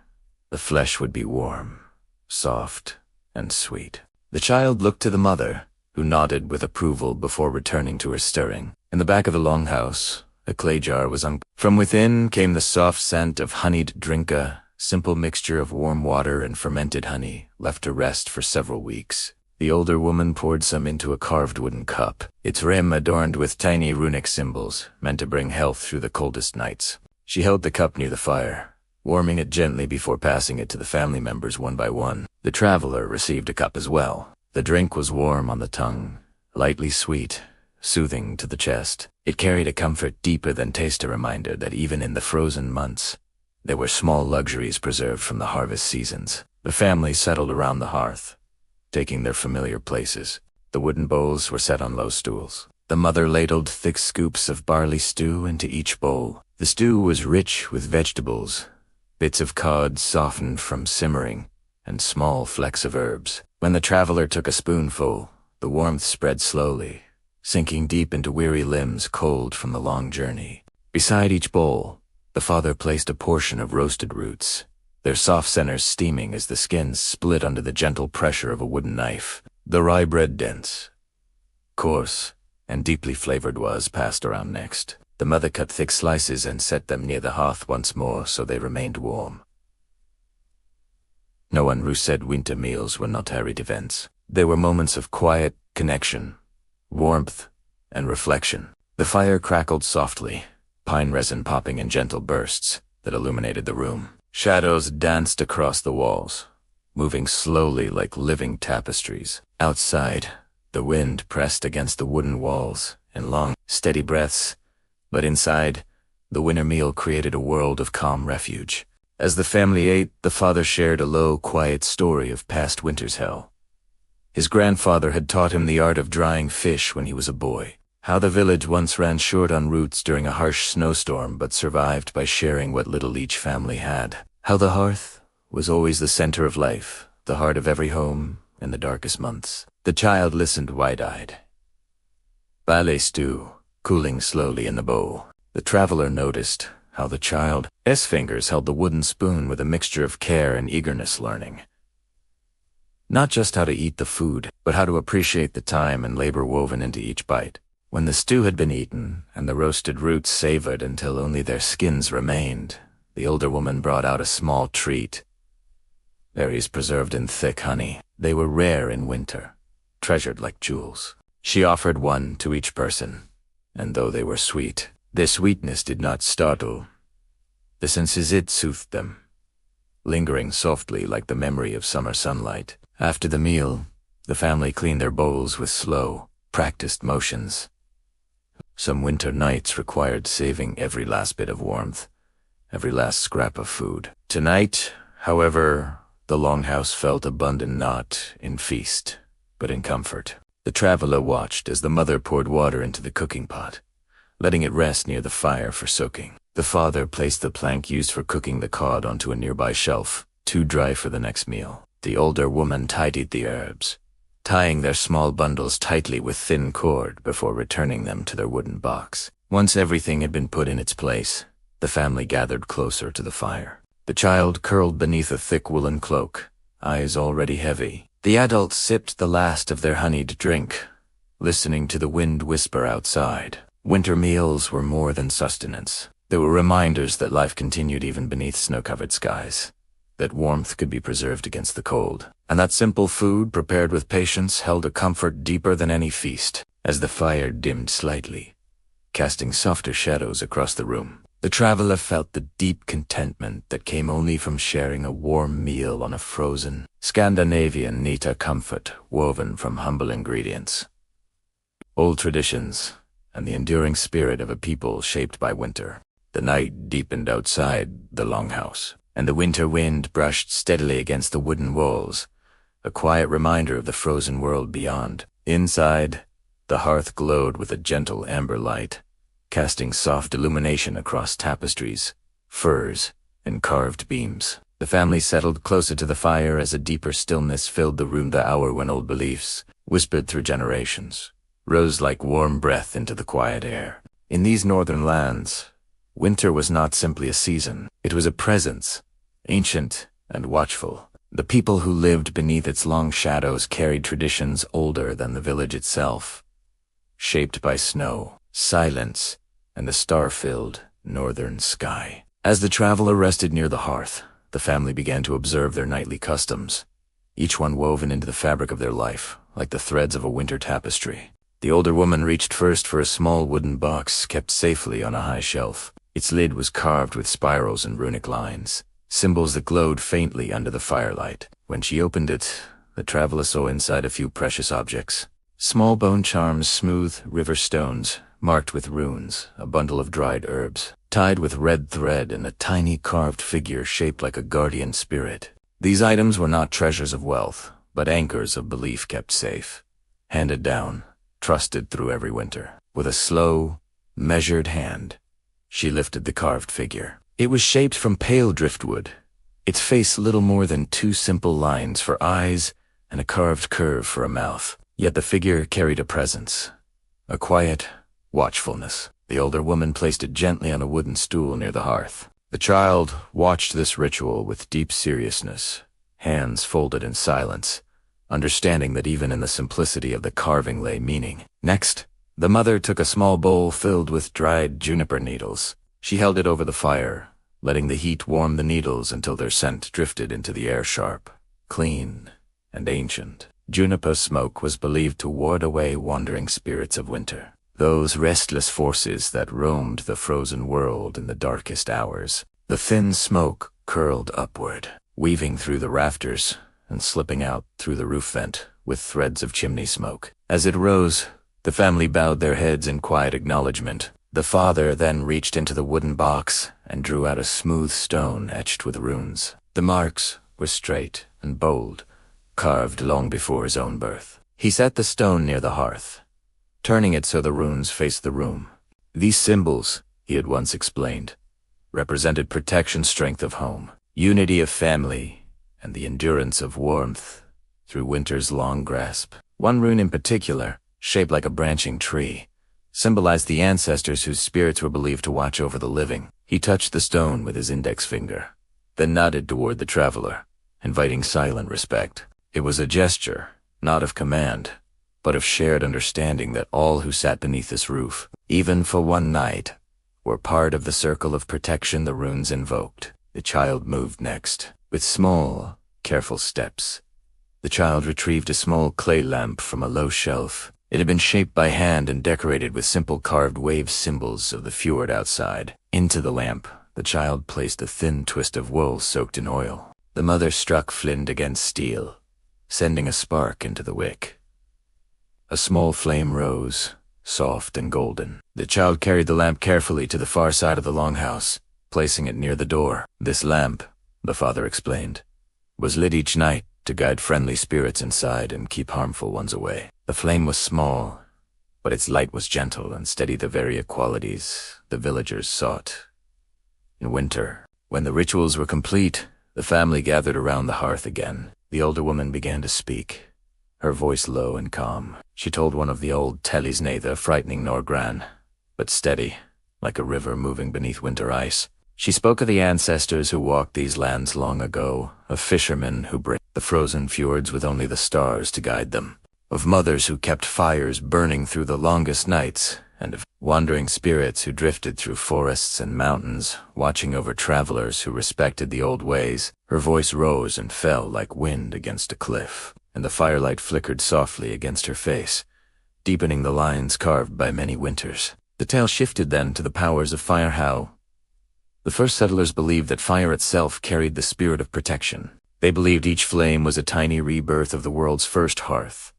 the flesh would be warm, soft, and sweet. The child looked to the mother, who nodded with approval before returning to her stirring. In the back of the longhouse, a clay jar was From within came the soft scent of honeyed drinka, simple mixture of warm water and fermented honey, left to rest for several weeks. The older woman poured some into a carved wooden cup, its rim adorned with tiny runic symbols, meant to bring health through the coldest nights. She held the cup near the fire, warming it gently before passing it to the family members one by one. The traveler received a cup as well. The drink was warm on the tongue, lightly sweet, soothing to the chest. It carried a comfort deeper than taste, a reminder that even in the frozen months, there were small luxuries preserved from the harvest seasons. The family settled around the hearth, taking their familiar places. The wooden bowls were set on low stools. The mother ladled thick scoops of barley stew into each bowl. The stew was rich with vegetables, bits of cod softened from simmering, and small flecks of herbs. When the traveler took a spoonful, the warmth spread slowly, sinking deep into weary limbs cold from the long journey. Beside each bowl, the father placed a portion of roasted roots, their soft centers steaming as the skins split under the gentle pressure of a wooden knife. The rye bread, dense, coarse, and deeply flavored, was passed around next. The mother cut thick slices and set them near the hearth once more so they remained warm. No one who said winter meals were not hurried events. They were moments of quiet connection, warmth, and reflection. The fire crackled softly, pine resin popping in gentle bursts that illuminated the room. Shadows danced across the walls, moving slowly like living tapestries. Outside, the wind pressed against the wooden walls in long, steady breaths, but inside, the winter meal created a world of calm refuge. As the family ate, the father shared a low, quiet story of past winter's hell. His grandfather had taught him the art of drying fish when he was a boy, how the village once ran short on roots during a harsh snowstorm but survived by sharing what little each family had, how the hearth was always the center of life, the heart of every home in the darkest months. The child listened wide-eyed. Barley stew, cooling slowly in the bowl. The traveler noticed how the child's fingers held the wooden spoon with a mixture of care and eagerness, learning not just how to eat the food, but how to appreciate the time and labor woven into each bite. When the stew had been eaten and the roasted roots savored until only their skins remained, the older woman brought out a small treat. Berries preserved in thick honey. They were rare in winter, treasured like jewels. She offered one to each person, and though they were sweet, their sweetness did not startle the senses. It soothed them, lingering softly like the memory of summer sunlight. After the meal, the family cleaned their bowls with slow, practiced motions. Some winter nights required saving every last bit of warmth, every last scrap of food. Tonight, however, the longhouse felt abundant not in feast, but in comfort. The traveler watched as the mother poured water into the cooking pot, letting it rest near the fire for soaking. The father placed the plank used for cooking the cod onto a nearby shelf, too dry for the next meal. The older woman tidied the herbs, tying their small bundles tightly with thin cord before returning them to their wooden box. Once everything had been put in its place, the family gathered closer to the fire. The child curled beneath a thick woolen cloak, eyes already heavy. The adults sipped the last of their honeyed drink, listening to the wind whisper outside. Winter meals were more than sustenance. They were reminders that life continued even beneath snow-covered skies, that warmth could be preserved against the cold, and that simple food prepared with patience held a comfort deeper than any feast. As the fire dimmed slightly, casting softer shadows across the room, the traveler felt the deep contentment that came only from sharing a warm meal on a frozen, Scandinavian neater comfort woven from humble ingredients. Old traditions, and the enduring spirit of a people shaped by winter. The night deepened outside the longhouse, and the winter wind brushed steadily against the wooden walls, a quiet reminder of the frozen world beyond. Inside, the hearth glowed with a gentle amber light, casting soft illumination across tapestries, furs, and carved beams. The family settled closer to the fire as a deeper stillness filled the room, the hour when old beliefs, whispered through generations, rose like warm breath into the quiet air. In these northern lands, winter was not simply a season, it was a presence, ancient and watchful. The people who lived beneath its long shadows carried traditions older than the village itself, shaped by snow, silence, and the star-filled northern sky. As the traveler rested near the hearth, the family began to observe their nightly customs, each one woven into the fabric of their life, like the threads of a winter tapestry. The older woman reached first for a small wooden box kept safely on a high shelf. Its lid was carved with spirals and runic lines, symbols that glowed faintly under the firelight. When she opened it, the traveler saw inside a few precious objects. Small bone charms, smooth river stones, marked with runes, a bundle of dried herbs, tied with red thread, and a tiny carved figure shaped like a guardian spirit. These items were not treasures of wealth, but anchors of belief kept safe, handed down, trusted through every winter. With a slow, measured hand, she lifted the carved figure. It was shaped from pale driftwood, its face little more than two simple lines for eyes and a carved curve for a mouth. Yet the figure carried a presence, a quiet watchfulness. The older woman placed it gently on a wooden stool near the hearth. The child watched this ritual with deep seriousness, hands folded in silence, understanding that even in the simplicity of the carving lay meaning. Next, the mother took a small bowl filled with dried juniper needles. She held it over the fire, letting the heat warm the needles until their scent drifted into the air sharp, clean, and ancient. Juniper smoke was believed to ward away wandering spirits of winter, those restless forces that roamed the frozen world in the darkest hours. The thin smoke curled upward, weaving through the rafters and slipping out through the roof vent with threads of chimney smoke. As it rose, the family bowed their heads in quiet acknowledgement. The father then reached into the wooden box and drew out a smooth stone etched with runes. The marks were straight and bold, carved long before his own birth. He set the stone near the hearth, turning it so the runes faced the room. These symbols, he had once explained, represented protection, strength of home, unity of family, and the endurance of warmth through winter's long grasp. One rune in particular, shaped like a branching tree, symbolized the ancestors whose spirits were believed to watch over the living. He touched the stone with his index finger, then nodded toward the traveler, inviting silent respect. It was a gesture, not of command, but of shared understanding that all who sat beneath this roof, even for one night, were part of the circle of protection the runes invoked. The child moved next. With small, careful steps, the child retrieved a small clay lamp from a low shelf. It had been shaped by hand and decorated with simple carved wave symbols of the fjord outside. Into the lamp, the child placed a thin twist of wool soaked in oil. The mother struck flint against steel, sending a spark into the wick. A small flame rose, soft and golden. The child carried the lamp carefully to the far side of the longhouse, placing it near the door. This lamp, the father explained, was lit each night to guide friendly spirits inside and keep harmful ones away. The flame was small, but its light was gentle and steadied the very qualities the villagers sought. In winter, when the rituals were complete, the family gathered around the hearth again. The older woman began to speak, her voice low and calm. She told one of the old tales, neither frightening nor grand, but steady, like a river moving beneath winter ice. She spoke of the ancestors who walked these lands long ago, of fishermen who braved the frozen fjords with only the stars to guide them, of mothers who kept fires burning through the longest nights, and of wandering spirits who drifted through forests and mountains, watching over travelers who respected the old ways. Her voice rose and fell like wind against a cliff, and the firelight flickered softly against her face, deepening the lines carved by many winters. The tale shifted then to the powers of fire. How the first settlers believed that fire itself carried the spirit of protection. They believed each flame was a tiny rebirth of the world's first hearth,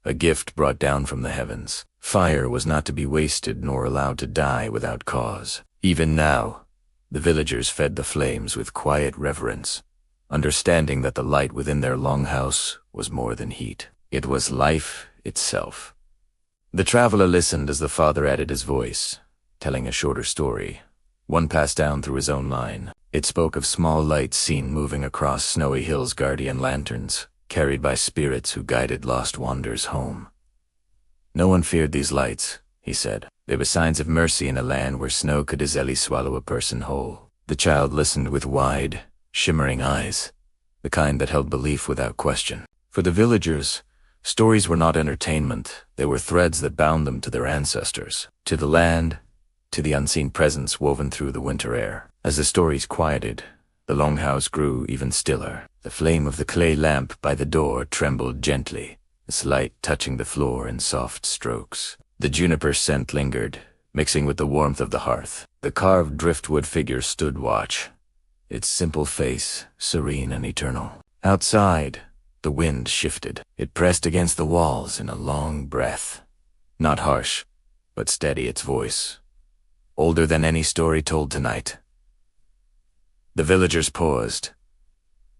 a gift brought down from the heavens. Fire was not to be wasted nor allowed to die without cause. Even now, the villagers fed the flames with quiet reverence, understanding that the light within their longhouse was more than heat. It was life itself. The traveler listened as the father added his voice, telling a shorter story, one passed down through his own line. It spoke of small lights seen moving across snowy hills, guardian lanterns, carried by spirits who guided lost wanderers home. No one feared these lights, he said. They were signs of mercy in a land where snow could easily swallow a person whole. The child listened with wide, shimmering eyes, the kind that held belief without question. For the villagers, stories were not entertainment. They were threads that bound them to their ancestors, to the land, to the unseen presence woven through the winter air. As the stories quieted, the longhouse grew even stiller. The flame of the clay lamp by the door trembled gently, its light touching the floor in soft strokes. The juniper scent lingered, mixing with the warmth of the hearth. The carved driftwood figure stood watch, its simple face serene and eternal. Outside, the wind shifted. It pressed against the walls in a long breath, not harsh, but steady its voice, older than any story told tonight. The villagers paused,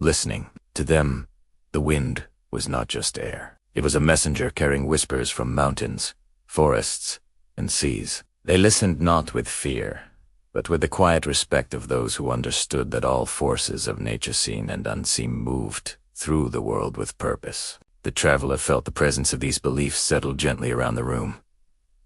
listening. To them, the wind was not just air. It was a messenger carrying whispers from mountains, forests, and seas. They listened not with fear, but with the quiet respect of those who understood that all forces of nature seen and unseen moved through the world with purpose. The traveler felt the presence of these beliefs settle gently around the room.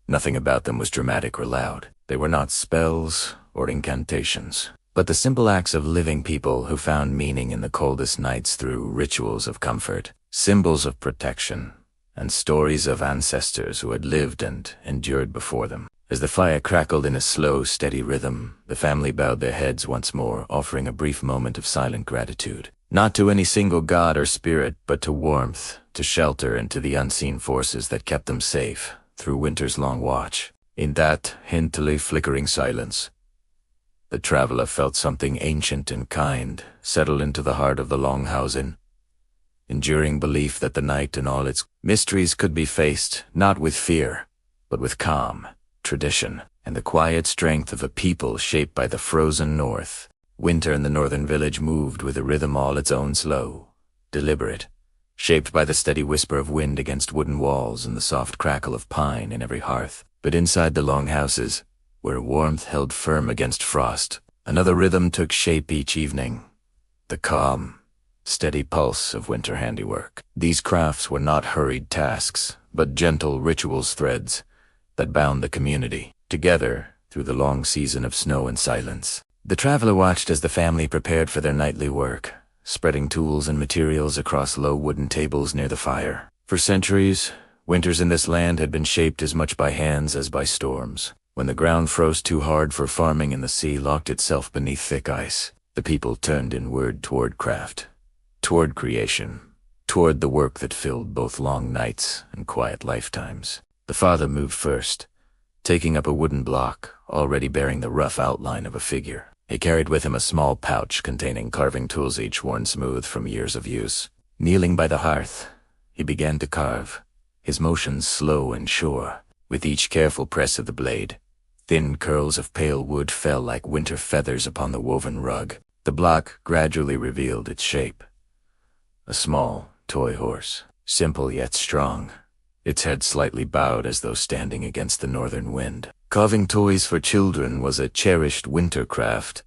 Nothing about them was dramatic or loud. They were not spells or incantations, but the simple acts of living people who found meaning in the coldest nights through rituals of comfort, symbols of protection, and stories of ancestors who had lived and endured before them. As the fire crackled in a slow, steady rhythm, the family bowed their heads once more, offering a brief moment of silent gratitude. Not to any single god or spirit, but to warmth, to shelter, and to the unseen forces that kept them safe through winter's long watch. In that hintily flickering silence, the traveler felt something ancient and kind settle into the heart of the longhouses. Enduring belief that the night and all its mysteries could be faced not with fear, but with calm, tradition, and the quiet strength of a people shaped by the frozen north. Winter in the northern village moved with a rhythm all its own, slow, deliberate, shaped by the steady whisper of wind against wooden walls and the soft crackle of pine in every hearth. But inside the longhouses, where warmth held firm against frost, another rhythm took shape each evening. The calm, steady pulse of winter handiwork. These crafts were not hurried tasks, but gentle rituals threads that bound the community together through the long season of snow and silence. The traveler watched as the family prepared for their nightly work, spreading tools and materials across low wooden tables near the fire. For centuries, winters in this land had been shaped as much by hands as by storms. When the ground froze too hard for farming and the sea locked itself beneath thick ice, the people turned inward toward craft, toward creation, toward the work that filled both long nights and quiet lifetimes. The father moved first, taking up a wooden block, already bearing the rough outline of a figure. He carried with him a small pouch containing carving tools, each worn smooth from years of use. Kneeling by the hearth, he began to carve, his motions slow and sure. With each careful press of the blade, thin curls of pale wood fell like winter feathers upon the woven rug. The block gradually revealed its shape. A small, toy horse, simple yet strong, its head slightly bowed as though standing against the northern wind. Carving toys for children was a cherished winter craft,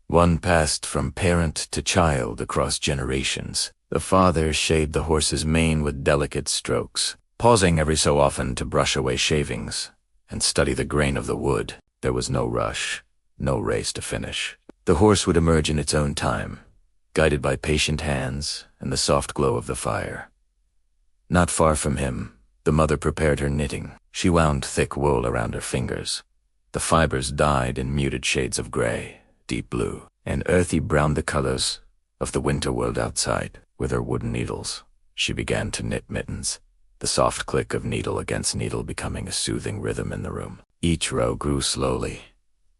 one passed from parent to child across generations. The father shaved the horse's mane with delicate strokes, pausing every so often to brush away shavings and study the grain of the wood. There was no rush, no race to finish. The horse would emerge in its own time, guided by patient hands and the soft glow of the fire. Not far from him, the mother prepared her knitting. She wound thick wool around her fingers. The fibers dyed in muted shades of gray, deep blue, and earthy brown, the colors of the winter world outside. With her wooden needles, she began to knit mittens, the soft click of needle against needle becoming a soothing rhythm in the room. Each row grew slowly,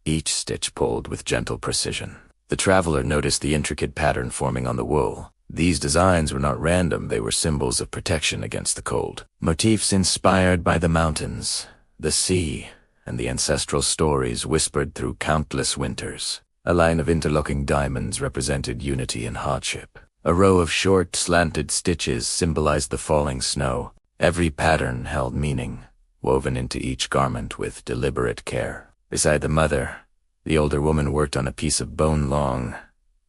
each stitch pulled with gentle precision. The traveler noticed the intricate pattern forming on the wool. These designs were not random, they were symbols of protection against the cold. Motifs inspired by the mountains, the sea, and the ancestral stories whispered through countless winters. A line of interlocking diamonds represented unity in hardship. A row of short, slanted stitches symbolized the falling snow. Every pattern held meaning, woven into each garment with deliberate care. Beside the mother, the older woman worked on a piece of bone long,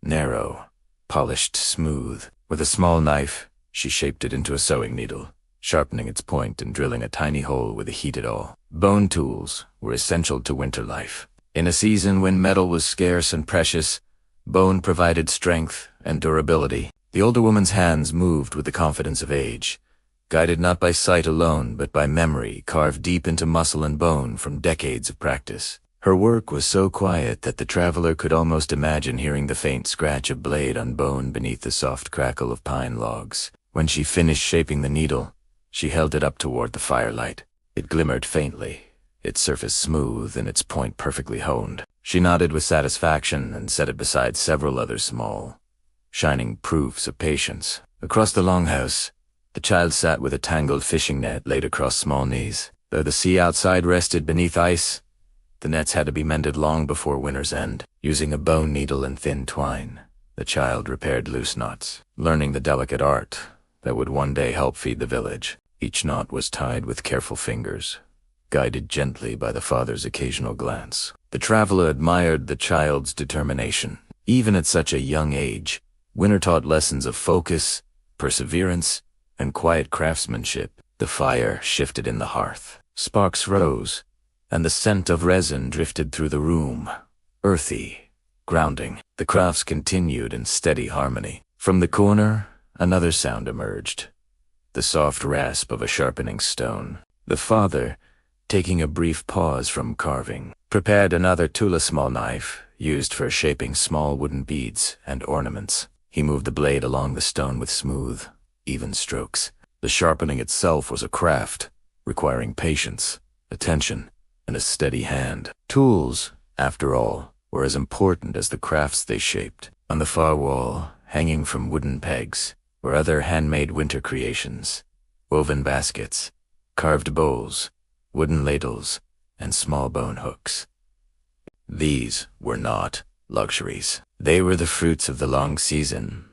narrow, polished smooth. With a small knife, she shaped it into a sewing needle, sharpening its point and drilling a tiny hole with a heated awl. Bone tools were essential to winter life. In a season when metal was scarce and precious, bone provided strength and durability. The older woman's hands moved with the confidence of age, guided not by sight alone but by memory carved deep into muscle and bone from decades of practice. Her work was so quiet that the traveler could almost imagine hearing the faint scratch of blade on bone beneath the soft crackle of pine logs. When she finished shaping the needle, she held it up toward the firelight. It glimmered faintly, its surface smooth and its point perfectly honed. She nodded with satisfaction and set it beside several other small, shining proofs of patience. Across the longhouse, the child sat with a tangled fishing net laid across small knees. Though the sea outside rested beneath ice, the nets had to be mended long before winter's end. Using a bone needle and thin twine, the child repaired loose knots, learning the delicate art that would one day help feed the village. Each knot was tied with careful fingers, guided gently by the father's occasional glance. The traveler admired the child's determination. Even at such a young age, Winter taught lessons of focus, perseverance, and quiet craftsmanship. The fire shifted in the hearth. Sparks rose, and the scent of resin drifted through the room. Earthy, grounding. The crafts continued in steady harmony. From the corner, another sound emerged. The soft rasp of a sharpening stone. The father, taking a brief pause from carving, prepared another small knife, used for shaping small wooden beads and ornaments. He moved the blade along the stone with smooth, even strokes. The sharpening itself was a craft, requiring patience, attention, and a steady hand. Tools, after all, were as important as the crafts they shaped. On the far wall, hanging from wooden pegs, were other handmade winter creations: woven baskets, carved bowls, wooden ladles, and small bone hooks. These were not luxuries. They were the fruits of the long season,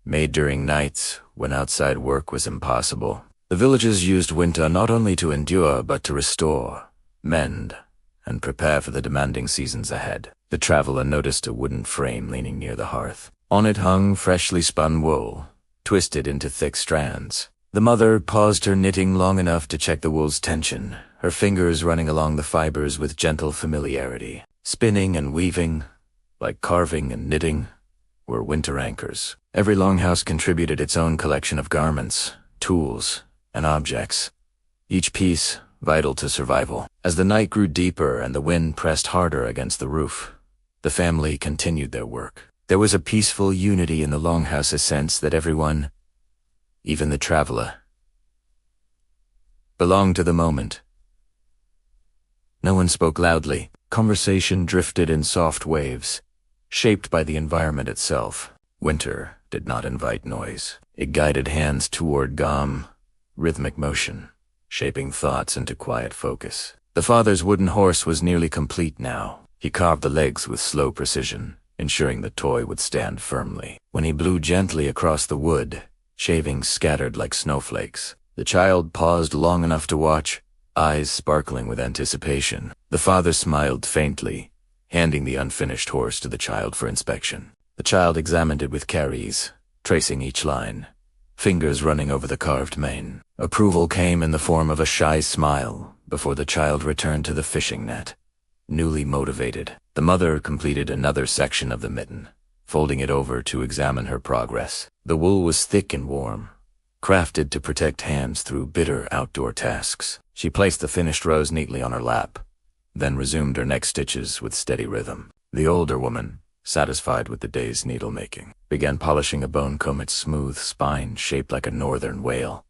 made during nights when outside work was impossible. The villagers used winter not only to endure but to restore, mend, and prepare for the demanding seasons ahead. The traveler noticed a wooden frame leaning near the hearth. On it hung freshly spun wool, twisted into thick strands. The mother paused her knitting long enough to check the wool's tension, her fingers running along the fibers with gentle familiarity. Spinning and weaving, like carving and knitting, were winter anchors. Every longhouse contributed its own collection of garments, tools, and objects, each piece vital to survival. As the night grew deeper and the wind pressed harder against the roof, the family continued their work. There was a peaceful unity in the longhouse, a sense that everyone, even the traveler, belonged to the moment. No one spoke loudly. Conversation drifted in soft waves, shaped by the environment itself. Winter did not invite noise. It guided hands toward calm, rhythmic motion, shaping thoughts into quiet focus. The father's wooden horse was nearly complete now. He carved the legs with slow precision, ensuring the toy would stand firmly. When he blew gently across the wood, shavings scattered like snowflakes, the child paused long enough to watch, eyes sparkling with anticipation. The father smiled faintly, handing the unfinished horse to the child for inspection. The child examined it with care ease, tracing each line, fingers running over the carved mane. Approval came in the form of a shy smile before the child returned to the fishing net. Newly motivated, the mother completed another section of the mitten, folding it over to examine her progress. The wool was thick and warm, crafted to protect hands through bitter outdoor tasks. She placed the finished rows neatly on her lap, then resumed her next stitches with steady rhythm. The older woman, satisfied with the day's needle-making, began polishing a bone comb, its smooth spine shaped like a northern whale,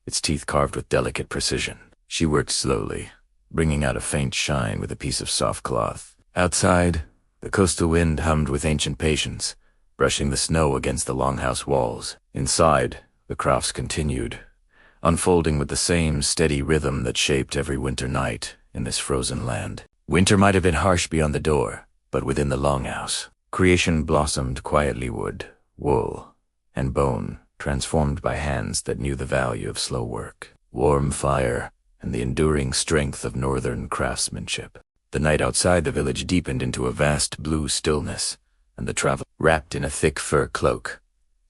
its teeth carved with delicate precision. She worked slowly, bringing out a faint shine with a piece of soft cloth. Outside, the coastal wind hummed with ancient patience, brushing the snow against the longhouse walls. Inside, the crafts continued, unfolding with the same steady rhythm that shaped every winter night in this frozen land. Winter might have been harsh beyond the door, but within the longhouse, creation blossomed quietly: wood, wool, and bone, transformed by hands that knew the value of slow work, warm fire, and the enduring strength of northern craftsmanship. The night outside the village deepened into a vast blue stillness, and the traveler, wrapped in a thick fur cloak,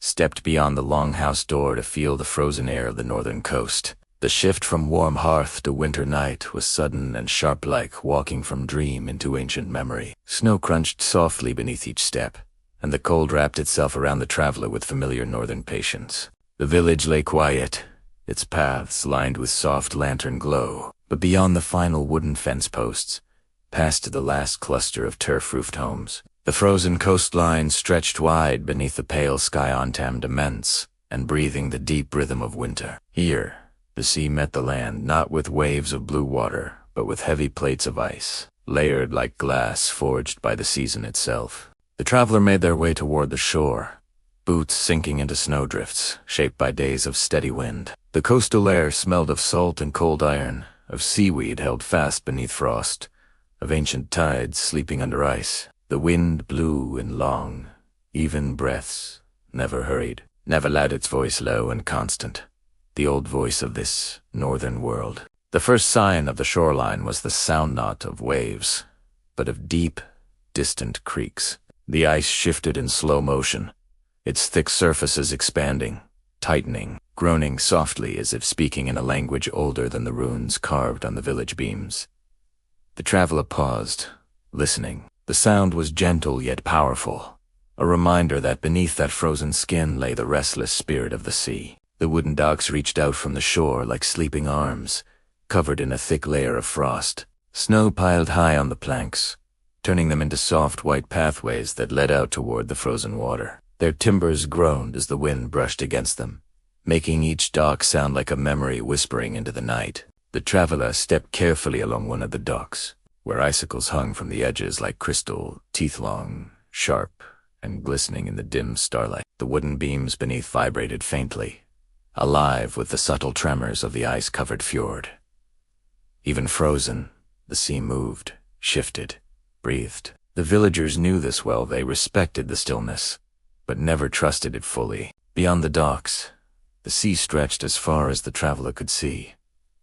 stepped beyond the longhouse door to feel the frozen air of the northern coast. The shift from warm hearth to winter night was sudden and sharp, like walking from dream into ancient memory. Snow crunched softly beneath each step, and the cold wrapped itself around the traveler with familiar northern patience. The village lay quiet, its paths lined with soft lantern glow, but beyond the final wooden fence posts, past the last cluster of turf-roofed homes, the frozen coastline stretched wide beneath the pale sky, untamed, immense, and breathing the deep rhythm of winter. Here, the sea met the land not with waves of blue water, but with heavy plates of ice, layered like glass forged by the season itself. The traveler made their way toward the shore, boots sinking into snowdrifts, shaped by days of steady wind. The coastal air smelled of salt and cold iron, of seaweed held fast beneath frost, of ancient tides sleeping under ice. The wind blew in long, even breaths, never hurried, never loud, its voice low and constant, the old voice of this northern world. The first sign of the shoreline was the sound not of waves, but of deep, distant creaks. The ice shifted in slow motion, its thick surfaces expanding, tightening, groaning softly as if speaking in a language older than the runes carved on the village beams. The traveler paused, listening. The sound was gentle yet powerful, a reminder that beneath that frozen skin lay the restless spirit of the sea. The wooden docks reached out from the shore like sleeping arms, covered in a thick layer of frost. Snow piled high on the planks, turning them into soft white pathways that led out toward the frozen water. Their timbers groaned as the wind brushed against them, making each dock sound like a memory whispering into the night. The traveler stepped carefully along one of the docks, where icicles hung from the edges like crystal, teeth-long, sharp, and glistening in the dim starlight. The wooden beams beneath vibrated faintly, alive with the subtle tremors of the ice-covered fjord. Even frozen, the sea moved, shifted, breathed. The villagers knew this well. They respected the stillness, but never trusted it fully. Beyond the docks, the sea stretched as far as the traveler could see,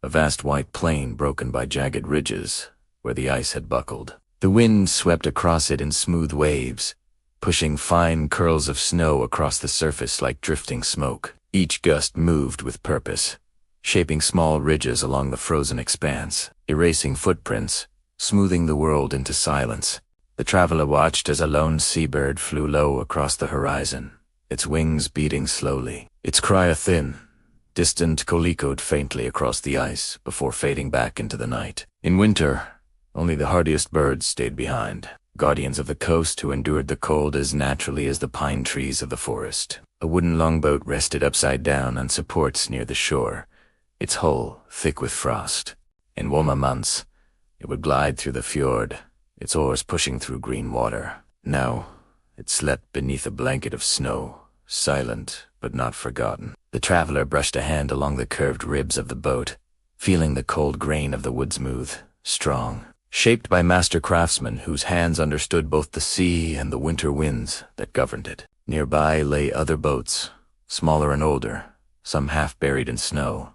a vast white plain broken by jagged ridges where the ice had buckled. The wind swept across it in smooth waves, pushing fine curls of snow across the surface like drifting smoke. Each gust moved with purpose, shaping small ridges along the frozen expanse, erasing footprints, smoothing the world into silence. The traveler watched as a lone seabird flew low across the horizon, its wings beating slowly. Its cry a thin, distant call echoed faintly across the ice before fading back into the night. In winter, only the hardiest birds stayed behind, guardians of the coast who endured the cold as naturally as the pine trees of the forest. A wooden longboat rested upside down on supports near the shore, its hull thick with frost. In warmer months, it would glide through the fjord, its oars pushing through green water. Now, it slept beneath a blanket of snow, silent but not forgotten. The traveler brushed a hand along the curved ribs of the boat, feeling the cold grain of the wood smooth, strong, shaped by master craftsmen whose hands understood both the sea and the winter winds that governed it. Nearby lay other boats, smaller and older, some half buried in snow,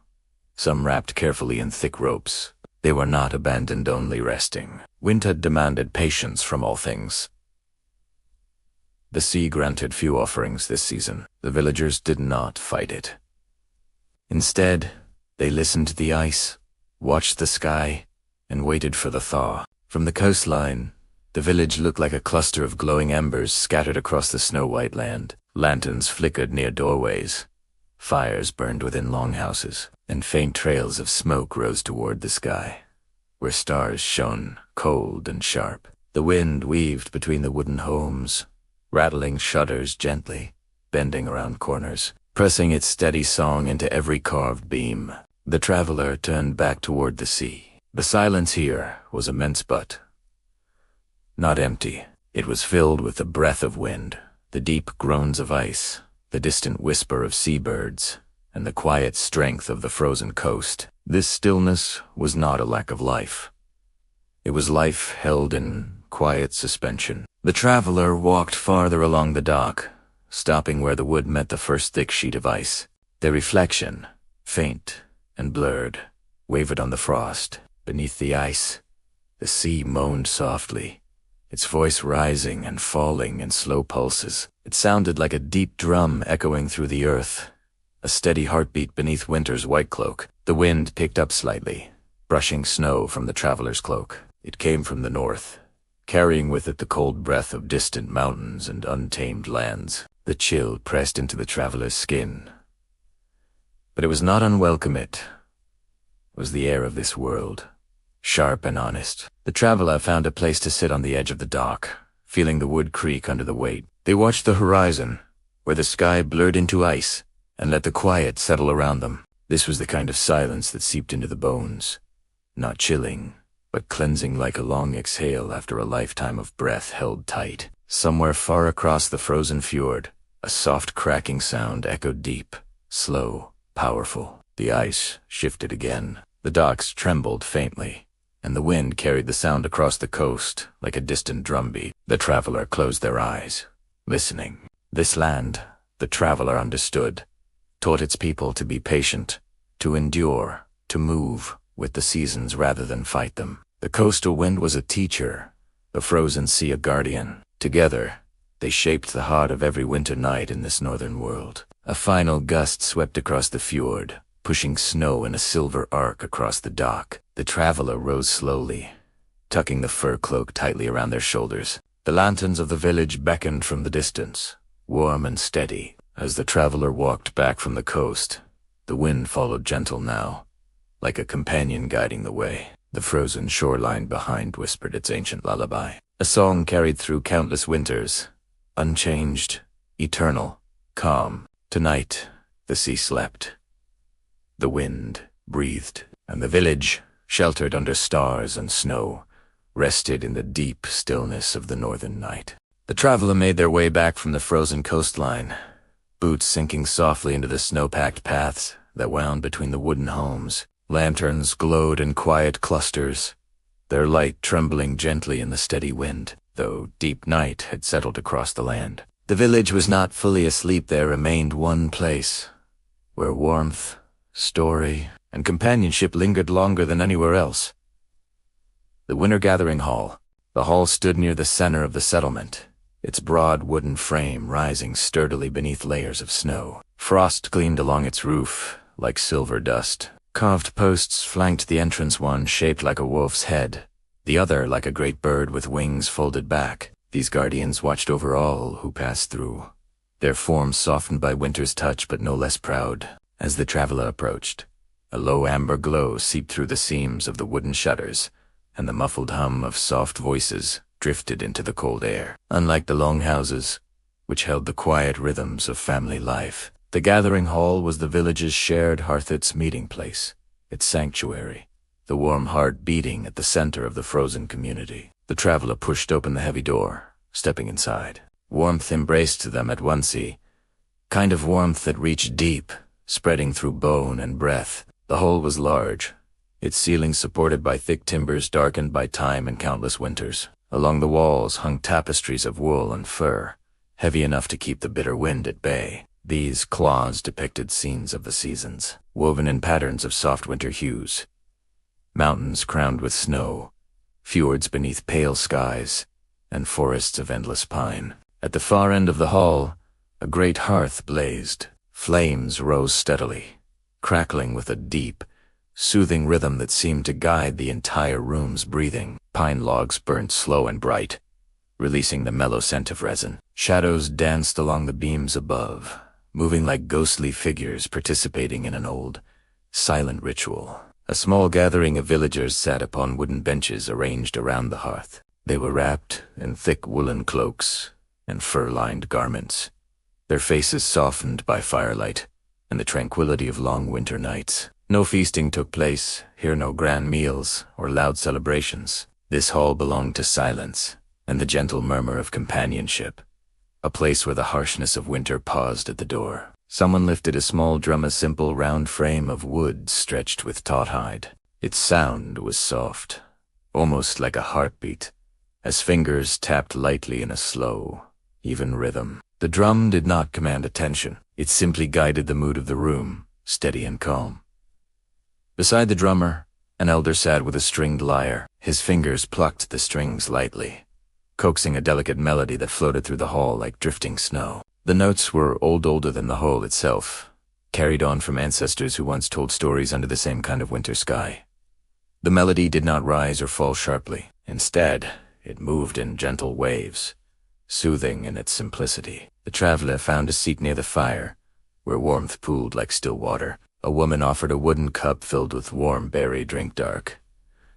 some wrapped carefully in thick ropes. They were not abandoned, only resting. Winter demanded patience from all things. The sea granted few offerings this season. The villagers did not fight it. Instead, they listened to the ice, watched the sky, and waited for the thaw. From the coastline, the village looked like a cluster of glowing embers scattered across the snow-white land. Lanterns flickered near doorways, fires burned within longhouses, and faint trails of smoke rose toward the sky, where stars shone cold and sharp. The wind weaved between the wooden homes, rattling shutters gently, bending around corners, pressing its steady song into every carved beam. The traveler turned back toward the sea. The silence here was immense but not empty. It was filled with the breath of wind, the deep groans of ice, the distant whisper of seabirds, and the quiet strength of the frozen coast. This stillness was not a lack of life. It was life held in quiet suspension. The traveler walked farther along the dock, stopping where the wood met the first thick sheet of ice. Their reflection, faint and blurred, wavered on the frost. Beneath the ice, the sea moaned softly, its voice rising and falling in slow pulses. It sounded like a deep drum echoing through the earth, a steady heartbeat beneath winter's white cloak. The wind picked up slightly, brushing snow from the traveler's cloak. It came from the north, carrying with it the cold breath of distant mountains and untamed lands. The chill pressed into the traveler's skin. But it was not unwelcome. It was the air of this world, sharp and honest. The traveler found a place to sit on the edge of the dock, feeling the wood creak under the weight. They watched the horizon, where the sky blurred into ice, and let the quiet settle around them. This was the kind of silence that seeped into the bones, not chilling, but cleansing like a long exhale after a lifetime of breath held tight. Somewhere far across the frozen fjord, a soft cracking sound echoed deep, slow, powerful. The ice shifted again. The docks trembled faintly, and the wind carried the sound across the coast like a distant drumbeat. The traveler closed their eyes, listening. This land, the traveler understood, taught its people to be patient, to endure, to move with the seasons rather than fight them. The coastal wind was a teacher, the frozen sea a guardian. Together, they shaped the heart of every winter night in this northern world. A final gust swept across the fjord, pushing snow in a silver arc across the dock. The traveler rose slowly, tucking the fur cloak tightly around their shoulders. The lanterns of the village beckoned from the distance, warm and steady. As the traveler walked back from the coast, the wind followed gentle now, like a companion guiding the way. The frozen shoreline behind whispered its ancient lullaby, a song carried through countless winters, unchanged, eternal, calm. Tonight, the sea slept. The wind breathed, and the village, sheltered under stars and snow, rested in the deep stillness of the northern night. The traveler made their way back from the frozen coastline, boots sinking softly into the snow-packed paths that wound between the wooden homes. Lanterns glowed in quiet clusters, their light trembling gently in the steady wind, though deep night had settled across the land. The village was not fully asleep. There remained one place where warmth, story, and companionship lingered longer than anywhere else. The Winter Gathering Hall. The hall stood near the center of the settlement, its broad wooden frame rising sturdily beneath layers of snow. Frost gleamed along its roof like silver dust. Carved posts flanked the entrance, one shaped like a wolf's head, the other like a great bird with wings folded back. These guardians watched over all who passed through, their forms softened by winter's touch but no less proud. As the traveler approached, a low amber glow seeped through the seams of the wooden shutters, and the muffled hum of soft voices drifted into the cold air. Unlike the longhouses, which held the quiet rhythms of family life, the gathering hall was the village's shared hearth, its meeting place, its sanctuary, the warm heart beating at the center of the frozen community. The traveler pushed open the heavy door, stepping inside. Warmth embraced them at once, kind of warmth that reached deep, spreading through bone and breath. The hall was large, its ceiling supported by thick timbers darkened by time and countless winters. Along the walls hung tapestries of wool and fur, heavy enough to keep the bitter wind at bay. These cloths depicted scenes of the seasons, woven in patterns of soft winter hues. Mountains crowned with snow, fjords beneath pale skies, and forests of endless pine. At the far end of the hall, a great hearth blazed. Flames rose steadily, crackling with a deep, soothing rhythm that seemed to guide the entire room's breathing. Pine logs burnt slow and bright, releasing the mellow scent of resin. Shadows danced along the beams above, moving like ghostly figures participating in an old, silent ritual. A small gathering of villagers sat upon wooden benches arranged around the hearth. They were wrapped in thick woolen cloaks and fur-lined garments, their faces softened by firelight and the tranquility of long winter nights. No feasting took place, here no grand meals or loud celebrations. This hall belonged to silence and the gentle murmur of companionship, a place where the harshness of winter paused at the door. Someone lifted a small drum, a simple round frame of wood stretched with taut hide. Its sound was soft, almost like a heartbeat, as fingers tapped lightly in a slow, even rhythm. The drum did not command attention. It simply guided the mood of the room, steady and calm. Beside the drummer, an elder sat with a stringed lyre. His fingers plucked the strings lightly, coaxing a delicate melody that floated through the hall like drifting snow. The notes were older than the hall itself, carried on from ancestors who once told stories under the same kind of winter sky. The melody did not rise or fall sharply. Instead, it moved in gentle waves, soothing in its simplicity. The traveler found a seat near the fire, where warmth pooled like still water. A woman offered a wooden cup filled with warm berry drink, dark,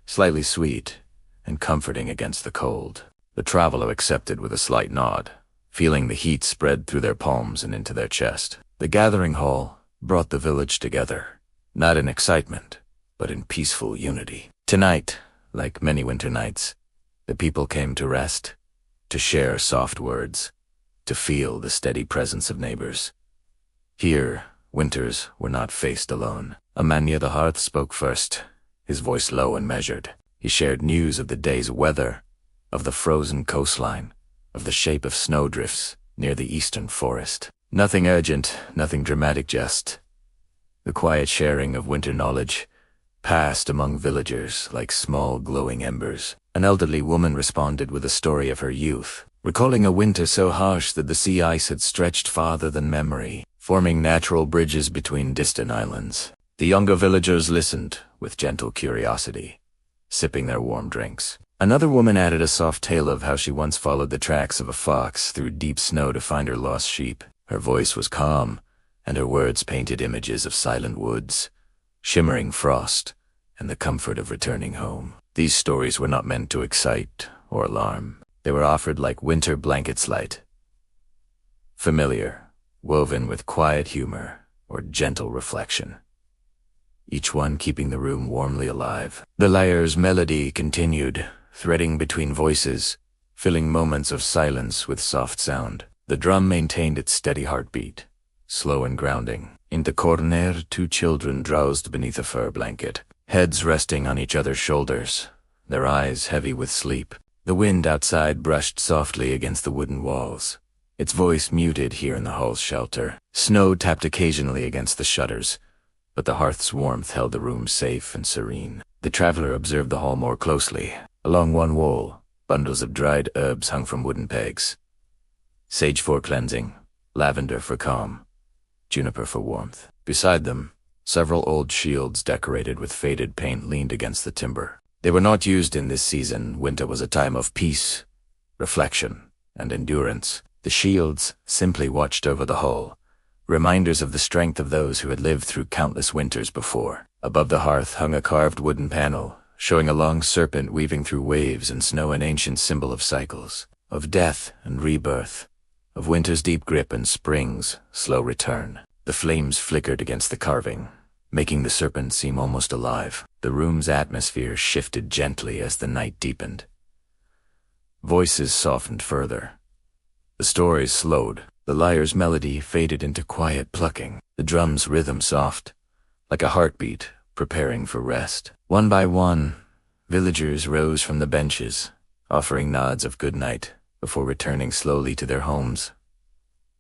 slightly sweet, and comforting against the cold. The traveler accepted with a slight nod, feeling the heat spread through their palms and into their chest. The gathering hall brought the village together, not in excitement, but in peaceful unity. Tonight, like many winter nights, the people came to rest, to share soft words, to feel the steady presence of neighbors. Here, winters were not faced alone. A man near the hearth spoke first, his voice low and measured. He shared news of the day's weather, of the frozen coastline, of the shape of snowdrifts near the eastern forest. Nothing urgent, nothing dramatic, just the quiet sharing of winter knowledge, passed among villagers like small glowing embers. An elderly woman responded with a story of her youth, recalling a winter so harsh that the sea ice had stretched farther than memory, forming natural bridges between distant islands. The younger villagers listened with gentle curiosity, sipping their warm drinks. Another woman added a soft tale of how she once followed the tracks of a fox through deep snow to find her lost sheep. Her voice was calm, and her words painted images of silent woods, shimmering frost, and the comfort of returning home. These stories were not meant to excite or alarm. They were offered like winter blankets light, familiar, woven with quiet humor or gentle reflection, each one keeping the room warmly alive. The lyre's melody continued, threading between voices, filling moments of silence with soft sound. The drum maintained its steady heartbeat, slow and grounding. In the corner, two children drowsed beneath a fur blanket, heads resting on each other's shoulders, their eyes heavy with sleep. The wind outside brushed softly against the wooden walls, its voice muted here in the hall's shelter. Snow tapped occasionally against the shutters, but the hearth's warmth held the room safe and serene. The traveler observed the hall more closely. Along one wall, bundles of dried herbs hung from wooden pegs. Sage for cleansing, lavender for calm, juniper for warmth. Beside them, several old shields decorated with faded paint leaned against the timber. They were not used in this season. Winter was a time of peace, reflection, and endurance. The shields simply watched over the hall, reminders of the strength of those who had lived through countless winters before. Above the hearth hung a carved wooden panel, showing a long serpent weaving through waves and snow, an ancient symbol of cycles, of death and rebirth, of winter's deep grip and spring's slow return. The flames flickered against the carving, making the serpent seem almost alive. The room's atmosphere shifted gently as the night deepened. Voices softened further. The stories slowed. The lyre's melody faded into quiet plucking, the drum's rhythm soft, like a heartbeat preparing for rest. One by one, villagers rose from the benches, offering nods of good night before returning slowly to their homes.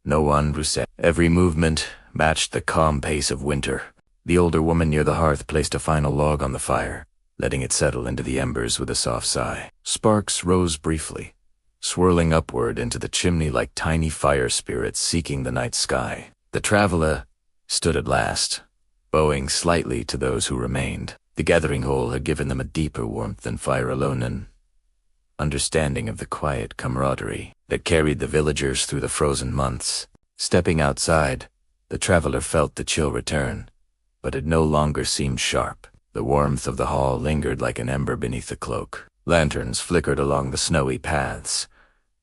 No one rushed. Every movement matched the calm pace of winter. The older woman near the hearth placed a final log on the fire, letting it settle into the embers with a soft sigh. Sparks rose briefly, swirling upward into the chimney like tiny fire spirits seeking the night sky. The traveler stood at last, bowing slightly to those who remained. The gathering hole had given them a deeper warmth than fire alone, an understanding of the quiet camaraderie that carried the villagers through the frozen months. Stepping outside, the traveler felt the chill return, but it no longer seemed sharp. The warmth of the hall lingered like an ember beneath the cloak. Lanterns flickered along the snowy paths,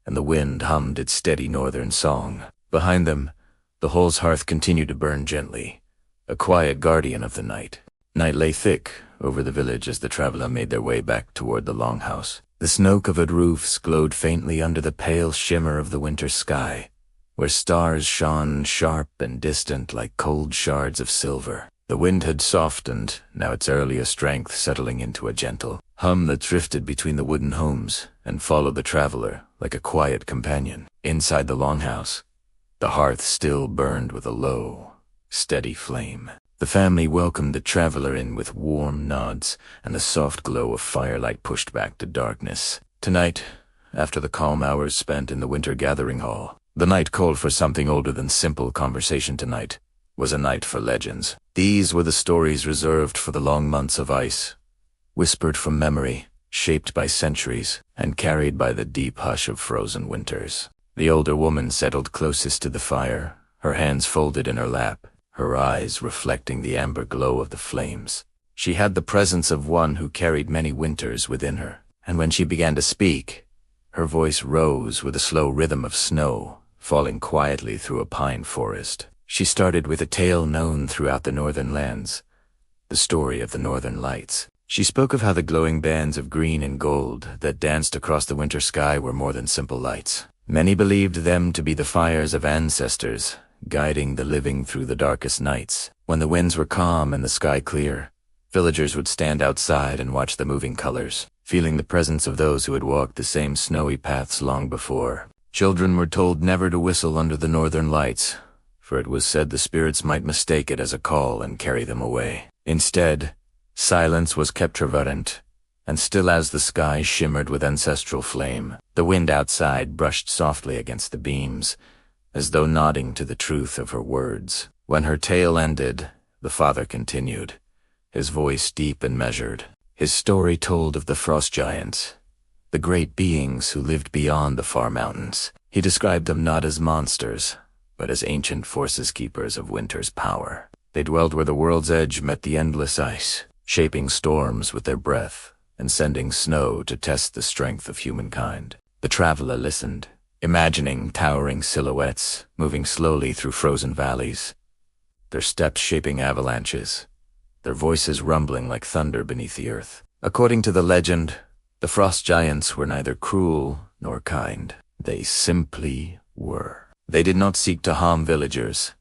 and the wind hummed its steady northern song. Behind them, the hall's hearth continued to burn gently, a quiet guardian of the night. Night lay thick over the village as the traveler made their way back toward the longhouse. The snow-covered roofs glowed faintly under the pale shimmer of the winter sky, where stars shone sharp and distant like cold shards of silver. The wind had softened, now its earlier strength settling into a gentle hum that drifted between the wooden homes and followed the traveler like a quiet companion. Inside the longhouse, the hearth still burned with a low, steady flame. The family welcomed the traveler in with warm nods, and the soft glow of firelight pushed back the darkness. Tonight, after the calm hours spent in the winter gathering hall, the night called for something older than simple conversation. Tonight was a night for legends. These were the stories reserved for the long months of ice, whispered from memory, shaped by centuries, and carried by the deep hush of frozen winters. The older woman settled closest to the fire, her hands folded in her lap, her eyes reflecting the amber glow of the flames. She had the presence of one who carried many winters within her, and when she began to speak, her voice rose with a slow rhythm of snow, falling quietly through a pine forest. She started with a tale known throughout the northern lands, the story of the northern lights. She spoke of how the glowing bands of green and gold that danced across the winter sky were more than simple lights. Many believed them to be the fires of ancestors, guiding the living through the darkest nights. When the winds were calm and the sky clear, villagers would stand outside and watch the moving colors, feeling the presence of those who had walked the same snowy paths long before. Children were told never to whistle under the northern lights, for it was said the spirits might mistake it as a call and carry them away. Instead, Silence was kept reverent, and still as the sky shimmered with ancestral flame, the wind outside brushed softly against the beams, as though nodding to the truth of her words. When her tale ended, the father continued, his voice deep and measured. His story told of the frost giants, the great beings who lived beyond the far mountains. He described them not as monsters, but as ancient forces keepers of winter's power. They dwelled where the world's edge met the endless ice, shaping storms with their breath and sending snow to test the strength of humankind. The traveler listened, imagining towering silhouettes moving slowly through frozen valleys, their steps shaping avalanches, their voices rumbling like thunder beneath the earth. According to the legend, the frost giants were neither cruel nor kind. They simply were. They did not seek to harm villagers,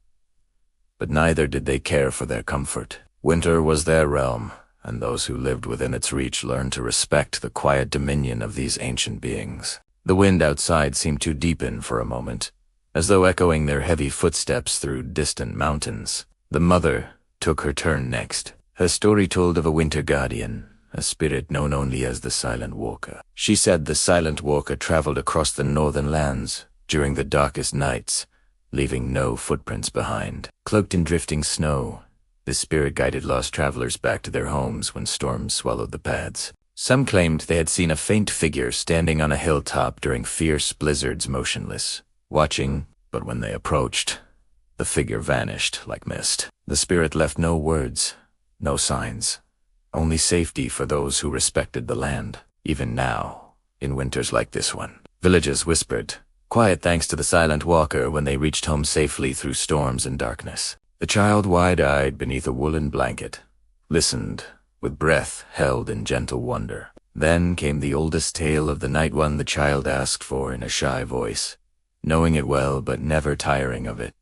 but neither did they care for their comfort. Winter was their realm, and those who lived within its reach learned to respect the quiet dominion of these ancient beings. The wind outside seemed to deepen for a moment, as though echoing their heavy footsteps through distant mountains. The mother took her turn next. Her story told of a winter guardian, a spirit known only as the Silent Walker. She said the Silent Walker traveled across the northern lands during the darkest nights, leaving no footprints behind. Cloaked in drifting snow, the spirit guided lost travelers back to their homes when storms swallowed the paths. Some claimed they had seen a faint figure standing on a hilltop during fierce blizzards, motionless, watching, but when they approached, the figure vanished like mist. The spirit left no words, no signs, only safety for those who respected the land. Even now, in winters like this one, villagers whispered, quiet thanks to the Silent Walker, when they reached home safely through storms and darkness. The child, wide-eyed beneath a woolen blanket, listened, with breath held in gentle wonder. Then came the oldest tale of the night, one the child asked for in a shy voice, knowing it well but never tiring of it.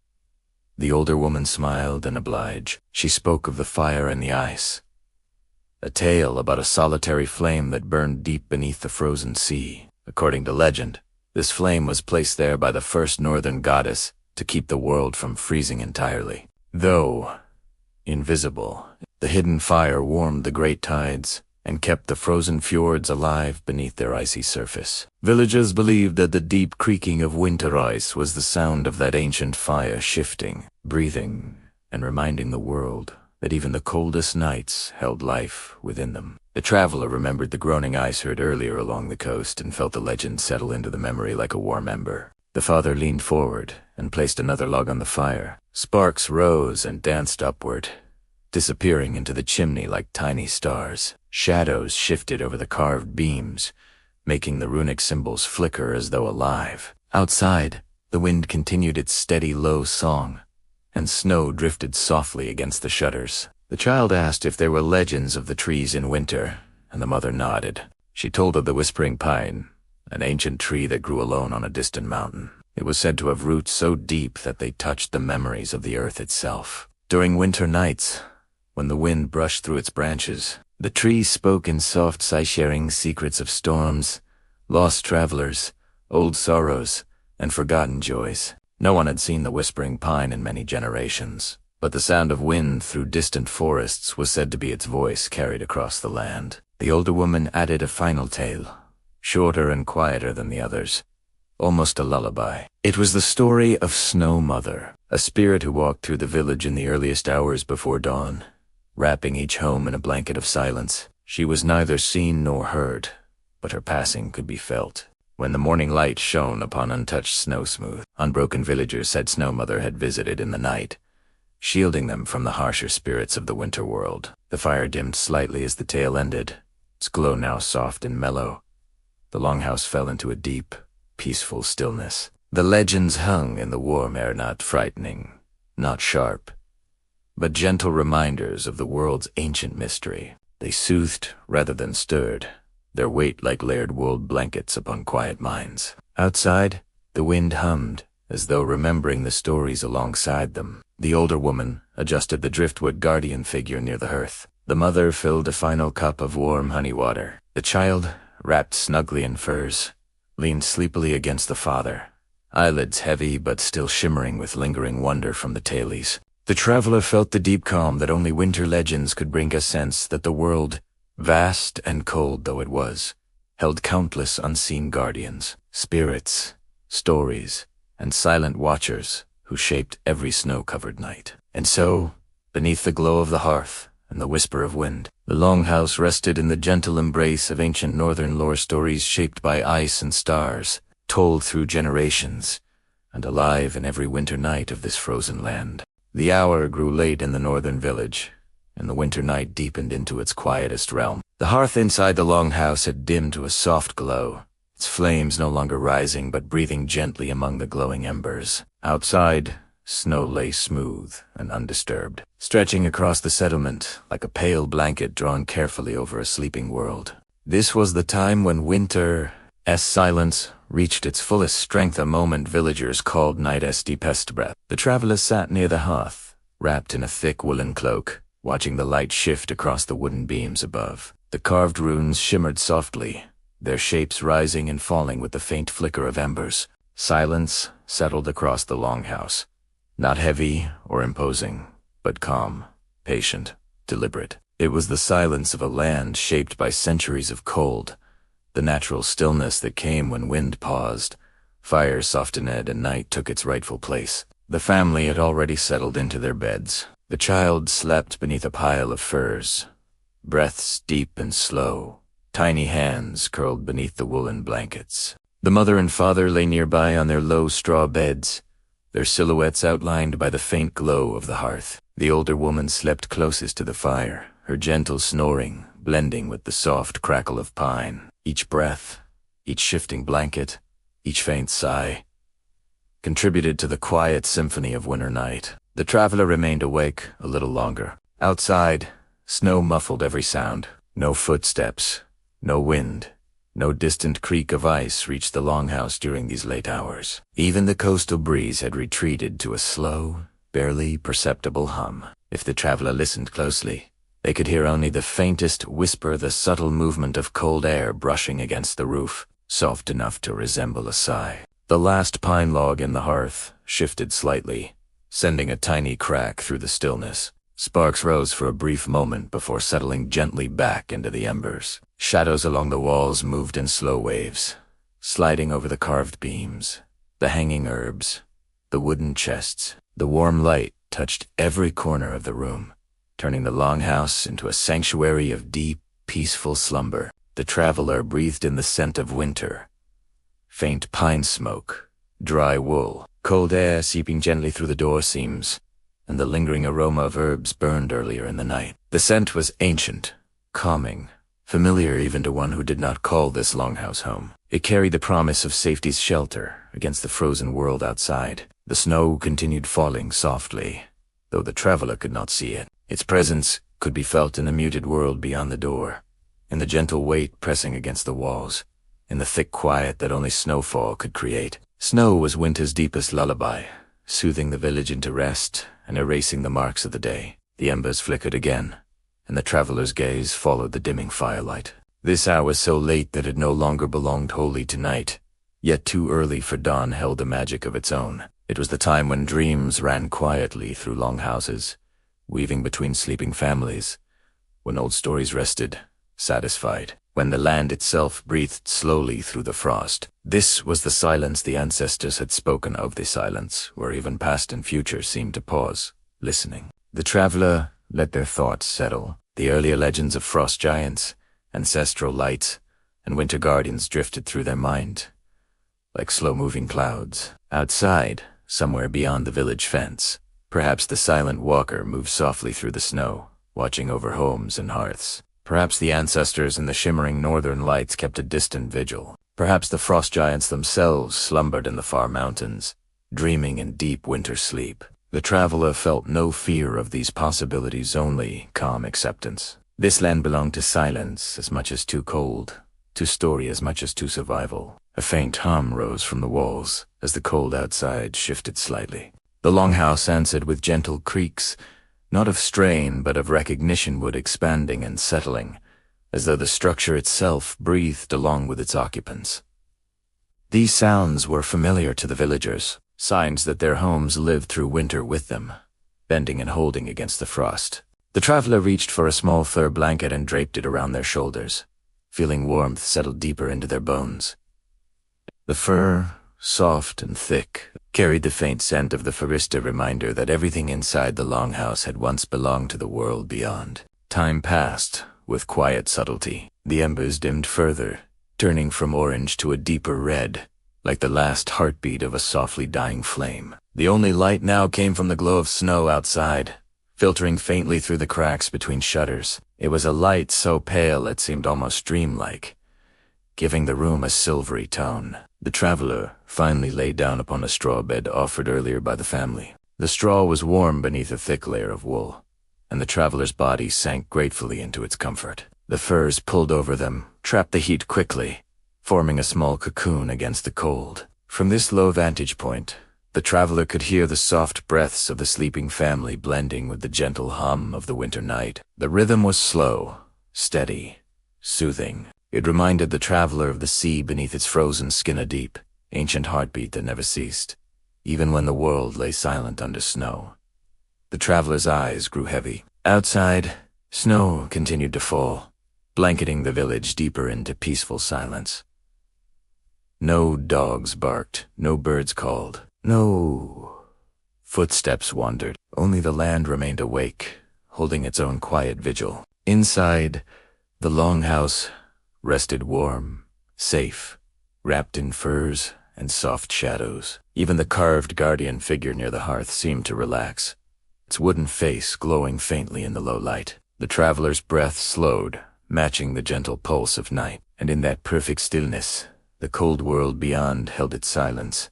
The older woman smiled and obliged. She spoke of the fire and the ice, a tale about a solitary flame that burned deep beneath the frozen sea. According to legend, this flame was placed there by the first northern goddess to keep the world from freezing entirely. Though invisible, the hidden fire warmed the great tides and kept the frozen fjords alive beneath their icy surface. Villagers believed that the deep creaking of winter ice was the sound of that ancient fire shifting, breathing, and reminding the world that even the coldest nights held life within them. The traveler remembered the groaning ice heard earlier along the coast and felt the legend settle into the memory like a warm ember. The father leaned forward and placed another log on the fire. Sparks rose and danced upward, disappearing into the chimney like tiny stars. Shadows shifted over the carved beams, making the runic symbols flicker as though alive. Outside, the wind continued its steady low song, and snow drifted softly against the shutters. The child asked if there were legends of the trees in winter, and the mother nodded. She told of the whispering pine, an ancient tree that grew alone on a distant mountain. It was said to have roots so deep that they touched the memories of the earth itself. During winter nights, when the wind brushed through its branches, the tree spoke in soft sigh, sharing secrets of storms, lost travelers, old sorrows, and forgotten joys. No one had seen the whispering pine in many generations, but the sound of wind through distant forests was said to be its voice carried across the land. The older woman added a final tale, shorter and quieter than the others, almost a lullaby. It was the story of Snow Mother, a spirit who walked through the village in the earliest hours before dawn, wrapping each home in a blanket of silence. She was neither seen nor heard, but her passing could be felt. When the morning light shone upon untouched snow smooth, unbroken villagers said Snow Mother had visited in the night, shielding them from the harsher spirits of the winter world. The fire dimmed slightly as the tale ended, its glow now soft and mellow. The longhouse fell into a deep, peaceful stillness. The legends hung in the warm air, not frightening, not sharp, but gentle reminders of the world's ancient mystery. They soothed rather than stirred, their weight like layered wool blankets upon quiet minds. Outside, the wind hummed, as though remembering the stories alongside them. The older woman adjusted the driftwood guardian figure near the hearth. The mother filled a final cup of warm honey water. The child, wrapped snugly in furs, leaned sleepily against the father, eyelids heavy but still shimmering with lingering wonder from the tailies. The traveler felt the deep calm that only winter legends could bring, a sense that the world, vast and cold though it was, held countless unseen guardians, spirits, stories, and silent watchers who shaped every snow-covered night. And so, beneath the glow of the hearth and the whisper of wind, the longhouse rested in the gentle embrace of ancient northern lore stories shaped by ice and stars, told through generations, and alive in every winter night of this frozen land. The hour grew late in the northern village, and the winter night deepened into its quietest realm. The hearth inside the longhouse had dimmed to a soft glow, its flames no longer rising but breathing gently among the glowing embers. Outside, snow lay smooth and undisturbed, stretching across the settlement like a pale blanket drawn carefully over a sleeping world. This was the time when winter's silence reached its fullest strength, a moment villagers called night's deepest breath. The traveler sat near the hearth, wrapped in a thick woolen cloak, watching the light shift across the wooden beams above. The carved runes shimmered softly, their shapes rising and falling with the faint flicker of embers. Silence settled across the longhouse, not heavy or imposing, but calm, patient, deliberate. It was the silence of a land shaped by centuries of cold, the natural stillness that came when wind paused, fire softened, and night took its rightful place. The family had already settled into their beds. The child slept beneath a pile of furs, breaths deep and slow, tiny hands curled beneath the woolen blankets. The mother and father lay nearby on their low straw beds, their silhouettes outlined by the faint glow of the hearth. The older woman slept closest to the fire, her gentle snoring blending with the soft crackle of pine. Each breath, each shifting blanket, each faint sigh contributed to the quiet symphony of winter night. The traveler remained awake a little longer. Outside, snow muffled every sound. No footsteps, no wind, no distant creak of ice reached the longhouse during these late hours. Even the coastal breeze had retreated to a slow, barely perceptible hum. If the traveler listened closely, they could hear only the faintest whisper, the subtle movement of cold air brushing against the roof, soft enough to resemble a sigh. The last pine log in the hearth shifted slightly, sending a tiny crack through the stillness. Sparks rose for a brief moment before settling gently back into the embers. Shadows along the walls moved in slow waves, sliding over the carved beams, the hanging herbs, the wooden chests. The warm light touched every corner of the room, turning the longhouse into a sanctuary of deep, peaceful slumber. The traveler breathed in the scent of winter, faint pine smoke, dry wool, cold air seeping gently through the door seams, and the lingering aroma of herbs burned earlier in the night. The scent was ancient, calming, familiar even to one who did not call this longhouse home. It carried the promise of safety's shelter against the frozen world outside. The snow continued falling softly, though the traveler could not see it. Its presence could be felt in the muted world beyond the door, in the gentle weight pressing against the walls, in the thick quiet that only snowfall could create. Snow was winter's deepest lullaby, soothing the village into rest and erasing the marks of the day. The embers flickered again, and the traveler's gaze followed the dimming firelight. This hour was so late that it no longer belonged wholly to night, yet too early for dawn held a magic of its own. It was the time when dreams ran quietly through longhouses, weaving between sleeping families, when old stories rested, satisfied, when the land itself breathed slowly through the frost. This was the silence the ancestors had spoken of, the silence where even past and future seemed to pause, listening. The traveler let their thoughts settle. The earlier legends of frost giants, ancestral lights, and winter guardians drifted through their mind, like slow-moving clouds. Outside, somewhere beyond the village fence, perhaps the silent walker moved softly through the snow, watching over homes and hearths. Perhaps the ancestors in the shimmering northern lights kept a distant vigil. Perhaps the frost giants themselves slumbered in the far mountains, dreaming in deep winter sleep. The traveler felt no fear of these possibilities, only calm acceptance. This land belonged to silence as much as to cold, to story as much as to survival. A faint hum rose from the walls as the cold outside shifted slightly. The longhouse answered with gentle creaks, not of strain but of recognition, wood expanding and settling, as though the structure itself breathed along with its occupants. These sounds were familiar to the villagers, signs that their homes lived through winter with them. bending and holding against the frost. The traveler reached for a small fur blanket and draped it around their shoulders, feeling warmth settle deeper into their bones. The fur, soft and thick, carried the faint scent of the foresta, reminder that everything inside the longhouse had once belonged to the world beyond. Time passed, with quiet subtlety. The embers dimmed further, turning from orange to a deeper red, like the last heartbeat of a softly dying flame. The only light now came from the glow of snow outside, filtering faintly through the cracks between shutters. It was a light so pale it seemed almost dreamlike, giving the room a silvery tone. The traveler finally lay down upon a straw bed offered earlier by the family. The straw was warm beneath a thick layer of wool, and the traveler's body sank gratefully into its comfort. The furs pulled over them, trapped the heat quickly, forming a small cocoon against the cold. From this low vantage point, the traveler could hear the soft breaths of the sleeping family blending with the gentle hum of the winter night. The rhythm was slow, steady, soothing. It reminded the traveler of the sea beneath its frozen skin, a deep, ancient heartbeat that never ceased, even when the world lay silent under snow. The traveler's eyes grew heavy. Outside, snow continued to fall, blanketing the village deeper into peaceful silence. No dogs barked, no birds called, no footsteps wandered. Only the land remained awake, holding its own quiet vigil. Inside, the longhouse rested warm, safe, wrapped in furs and soft shadows. Even the carved guardian figure near the hearth seemed to relax, its wooden face glowing faintly in the low light. The traveler's breath slowed, matching the gentle pulse of night, and in that perfect stillness, the cold world beyond held its silence.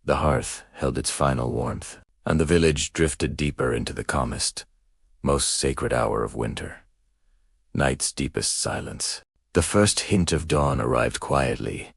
The hearth held its final warmth, and the village drifted deeper into the calmest, most sacred hour of winter, night's deepest silence. The first hint of dawn arrived quietly,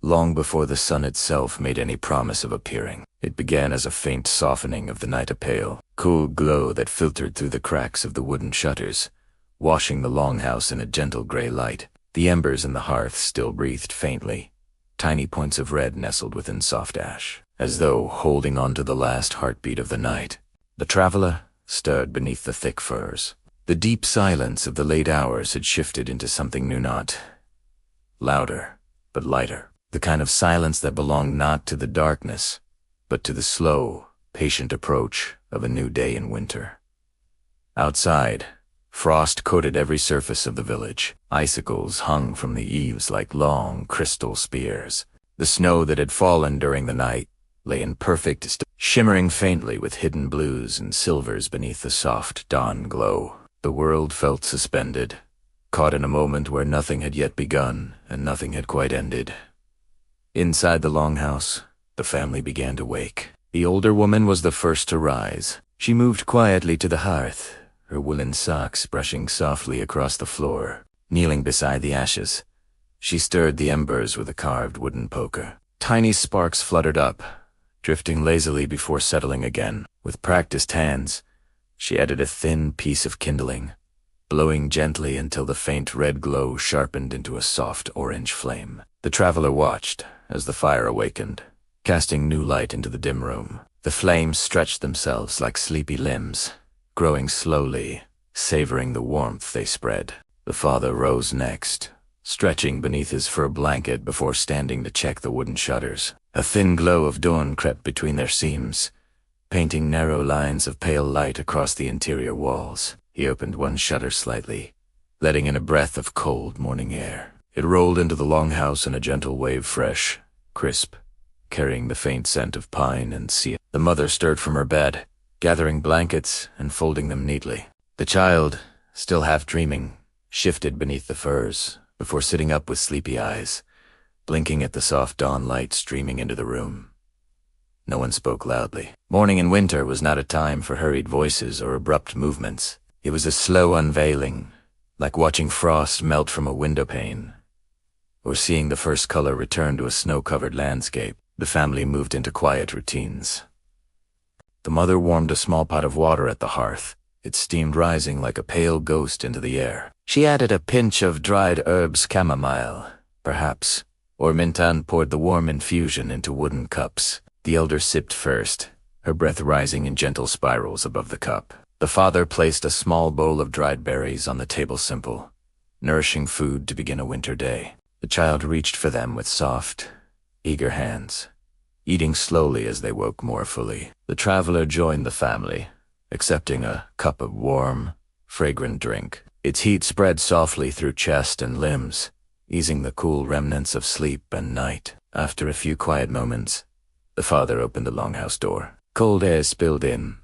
long before the sun itself made any promise of appearing. It began as a faint softening of the night, a pale, cool glow that filtered through the cracks of the wooden shutters, washing the longhouse in a gentle gray light. The embers in the hearth still breathed faintly, tiny points of red nestled within soft ash, as though holding on to the last heartbeat of the night. The traveler stirred beneath the thick furs. The deep silence of the late hours had shifted into something new, not louder, but lighter. The kind of silence that belonged not to the darkness, but to the slow, patient approach of a new day in winter. Outside, frost coated every surface of the village. Icicles hung from the eaves like long crystal spears. The snow that had fallen during the night lay in perfect shimmering faintly with hidden blues and silvers beneath the soft dawn glow. The world felt suspended, caught in a moment where nothing had yet begun and nothing had quite ended. Inside the longhouse, the family began to wake. The older woman was the first to rise. She moved quietly to the hearth, her woolen socks brushing softly across the floor. Kneeling beside the ashes, she stirred the embers with a carved wooden poker. Tiny sparks fluttered up, drifting lazily before settling again. With practiced hands, she added a thin piece of kindling, blowing gently until the faint red glow sharpened into a soft orange flame. The traveler watched as the fire awakened, casting new light into the dim room. The flames stretched themselves like sleepy limbs, growing slowly, savoring the warmth they spread. The father rose next, stretching beneath his fur blanket before standing to check the wooden shutters. A thin glow of dawn crept between their seams, painting narrow lines of pale light across the interior walls. He opened one shutter slightly, letting in a breath of cold morning air. It rolled into the longhouse in a gentle wave, fresh, crisp, carrying the faint scent of pine and sea. The mother stirred from her bed, gathering blankets and folding them neatly. The child, still half dreaming, shifted beneath the furs before sitting up with sleepy eyes, blinking at the soft dawn light streaming into the room. No one spoke loudly. Morning in winter was not a time for hurried voices or abrupt movements. It was a slow unveiling, like watching frost melt from a window pane, or seeing the first color return to a snow-covered landscape. The family moved into quiet routines. The mother warmed a small pot of water at the hearth, its steam rising like a pale ghost into the air. She added a pinch of dried herbs, chamomile, perhaps, or Mintan poured the warm infusion into wooden cups. The elder sipped first, her breath rising in gentle spirals above the cup. The father placed a small bowl of dried berries on the table, simple, nourishing food to begin a winter day. The child reached for them with soft, eager hands, eating slowly as they woke more fully. The traveler joined the family, accepting a cup of warm, fragrant drink. Its heat spread softly through chest and limbs, easing the cool remnants of sleep and night. After a few quiet moments, the father opened the longhouse door. Cold air spilled in,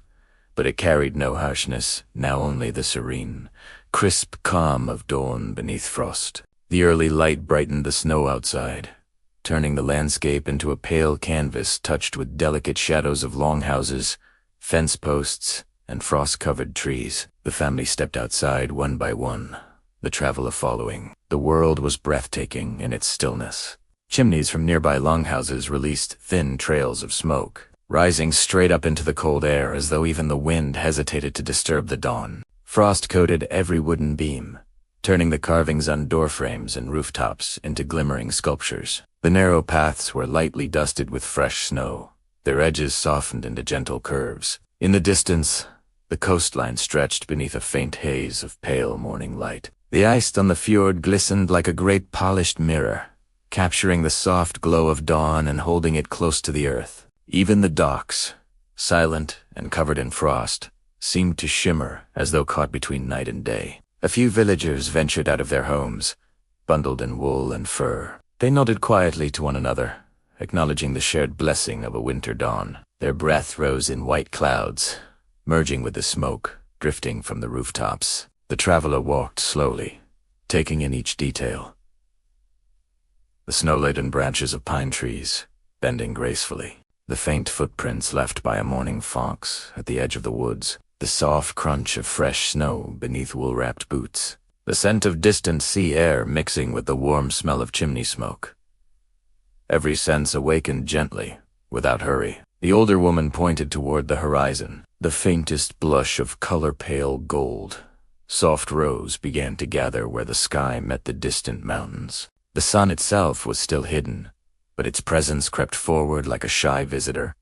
but it carried no harshness, now only the serene, crisp calm of dawn beneath frost. The early light brightened the snow outside, turning the landscape into a pale canvas touched with delicate shadows of longhouses, fence posts, and frost-covered trees. The family stepped outside one by one, the traveler following. The world was breathtaking in its stillness. Chimneys from nearby longhouses released thin trails of smoke, rising straight up into the cold air as though even the wind hesitated to disturb the dawn. Frost coated every wooden beam, turning the carvings on doorframes and rooftops into glimmering sculptures. The narrow paths were lightly dusted with fresh snow, their edges softened into gentle curves. In the distance, the coastline stretched beneath a faint haze of pale morning light. The ice on the fjord glistened like a great polished mirror, capturing the soft glow of dawn and holding it close to the earth. Even the docks, silent and covered in frost, seemed to shimmer as though caught between night and day. A few villagers ventured out of their homes, bundled in wool and fur. They nodded quietly to one another, acknowledging the shared blessing of a winter dawn. Their breath rose in white clouds, merging with the smoke drifting from the rooftops. The traveler walked slowly, taking in each detail. The snow-laden branches of pine trees, bending gracefully. The faint footprints left by a morning fox at the edge of the woods. The soft crunch of fresh snow beneath wool-wrapped boots. The scent of distant sea air mixing with the warm smell of chimney smoke. Every sense awakened gently, without hurry. The older woman pointed toward the horizon. The faintest blush of color-pale gold, soft rose began to gather where the sky met the distant mountains. The sun itself was still hidden, but its presence crept forward like a shy visitor,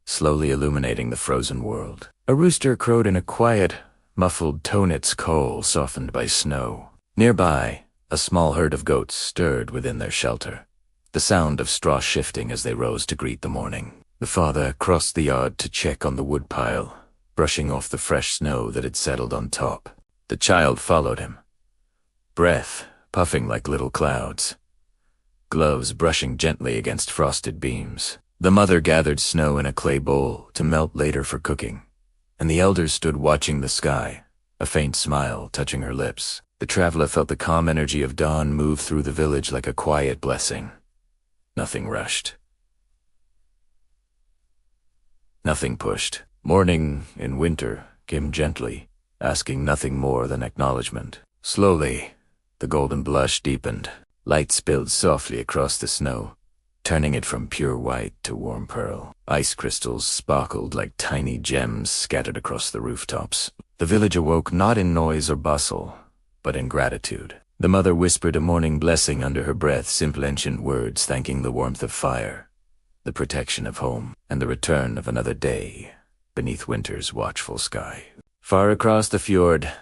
slowly illuminating the frozen world. A rooster crowed in a quiet, muffled tone, its call softened by snow. Nearby, a small herd of goats stirred within their shelter, the sound of straw shifting as they rose to greet the morning. The father crossed the yard to check on the woodpile, brushing off the fresh snow that had settled on top. The child followed him, breath puffing like little clouds, gloves brushing gently against frosted beams. The mother gathered snow in a clay bowl to melt later for cooking, and the elders stood watching the sky, a faint smile touching her lips. The traveler felt the calm energy of dawn move through the village like a quiet blessing. Nothing rushed. Nothing pushed. Morning in winter came gently, asking nothing more than acknowledgement. Slowly, the golden blush deepened. Light spilled softly across the snow, turning it from pure white to warm pearl. Ice crystals sparkled like tiny gems scattered across the rooftops. The village awoke not in noise or bustle, but in gratitude. The mother whispered a morning blessing under her breath, simple ancient words thanking the warmth of fire, the protection of home, and the return of another day beneath winter's watchful sky. Far across the fjord,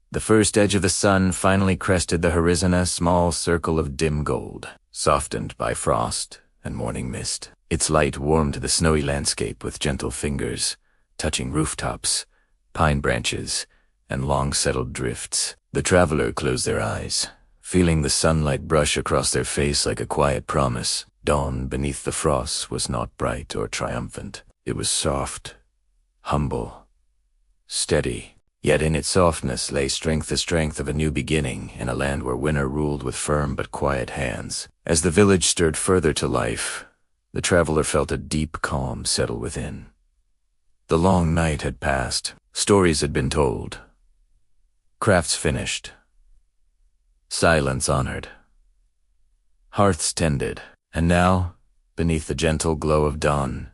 the first edge of the sun finally crested the horizon, a small circle of dim gold, softened by frost and morning mist. Its light warmed the snowy landscape with gentle fingers, touching rooftops, pine branches, and long-settled drifts. The traveler closed their eyes, feeling the sunlight brush across their face like a quiet promise. Dawn beneath the frost was not bright or triumphant. It was soft, humble, steady. Yet in its softness lay strength, the strength of a new beginning in a land where winter ruled with firm but quiet hands. As the village stirred further to life, the traveler felt a deep calm settle within. The long night had passed. Stories had been told. Crafts finished. Silence honored. Hearths tended. And now, beneath the gentle glow of dawn,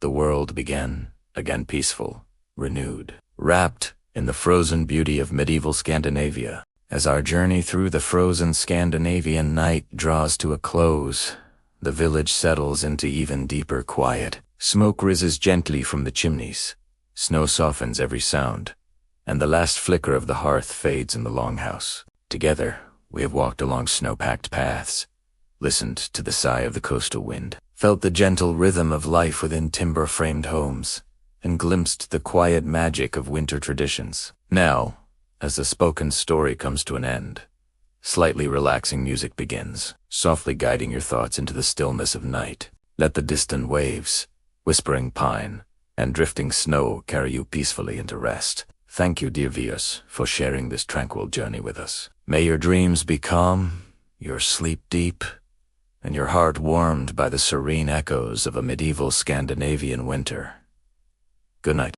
the world began, again peaceful, renewed, wrapped in the frozen beauty of medieval Scandinavia. As our journey through the frozen Scandinavian night draws to a close, the village settles into even deeper quiet. Smoke rises gently from the chimneys. Snow softens every sound, and the last flicker of the hearth fades in the longhouse. Together, we have walked along snow-packed paths, listened to the sigh of the coastal wind, felt the gentle rhythm of life within timber-framed homes, and glimpsed the quiet magic of winter traditions. Now, as the spoken story comes to an end, slightly relaxing music begins, softly guiding your thoughts into the stillness of night. Let the distant waves, whispering pine, and drifting snow carry you peacefully into rest. Thank you, dear viewers, for sharing this tranquil journey with us. May your dreams be calm, your sleep deep, and your heart warmed by the serene echoes of a medieval Scandinavian winter. Good night.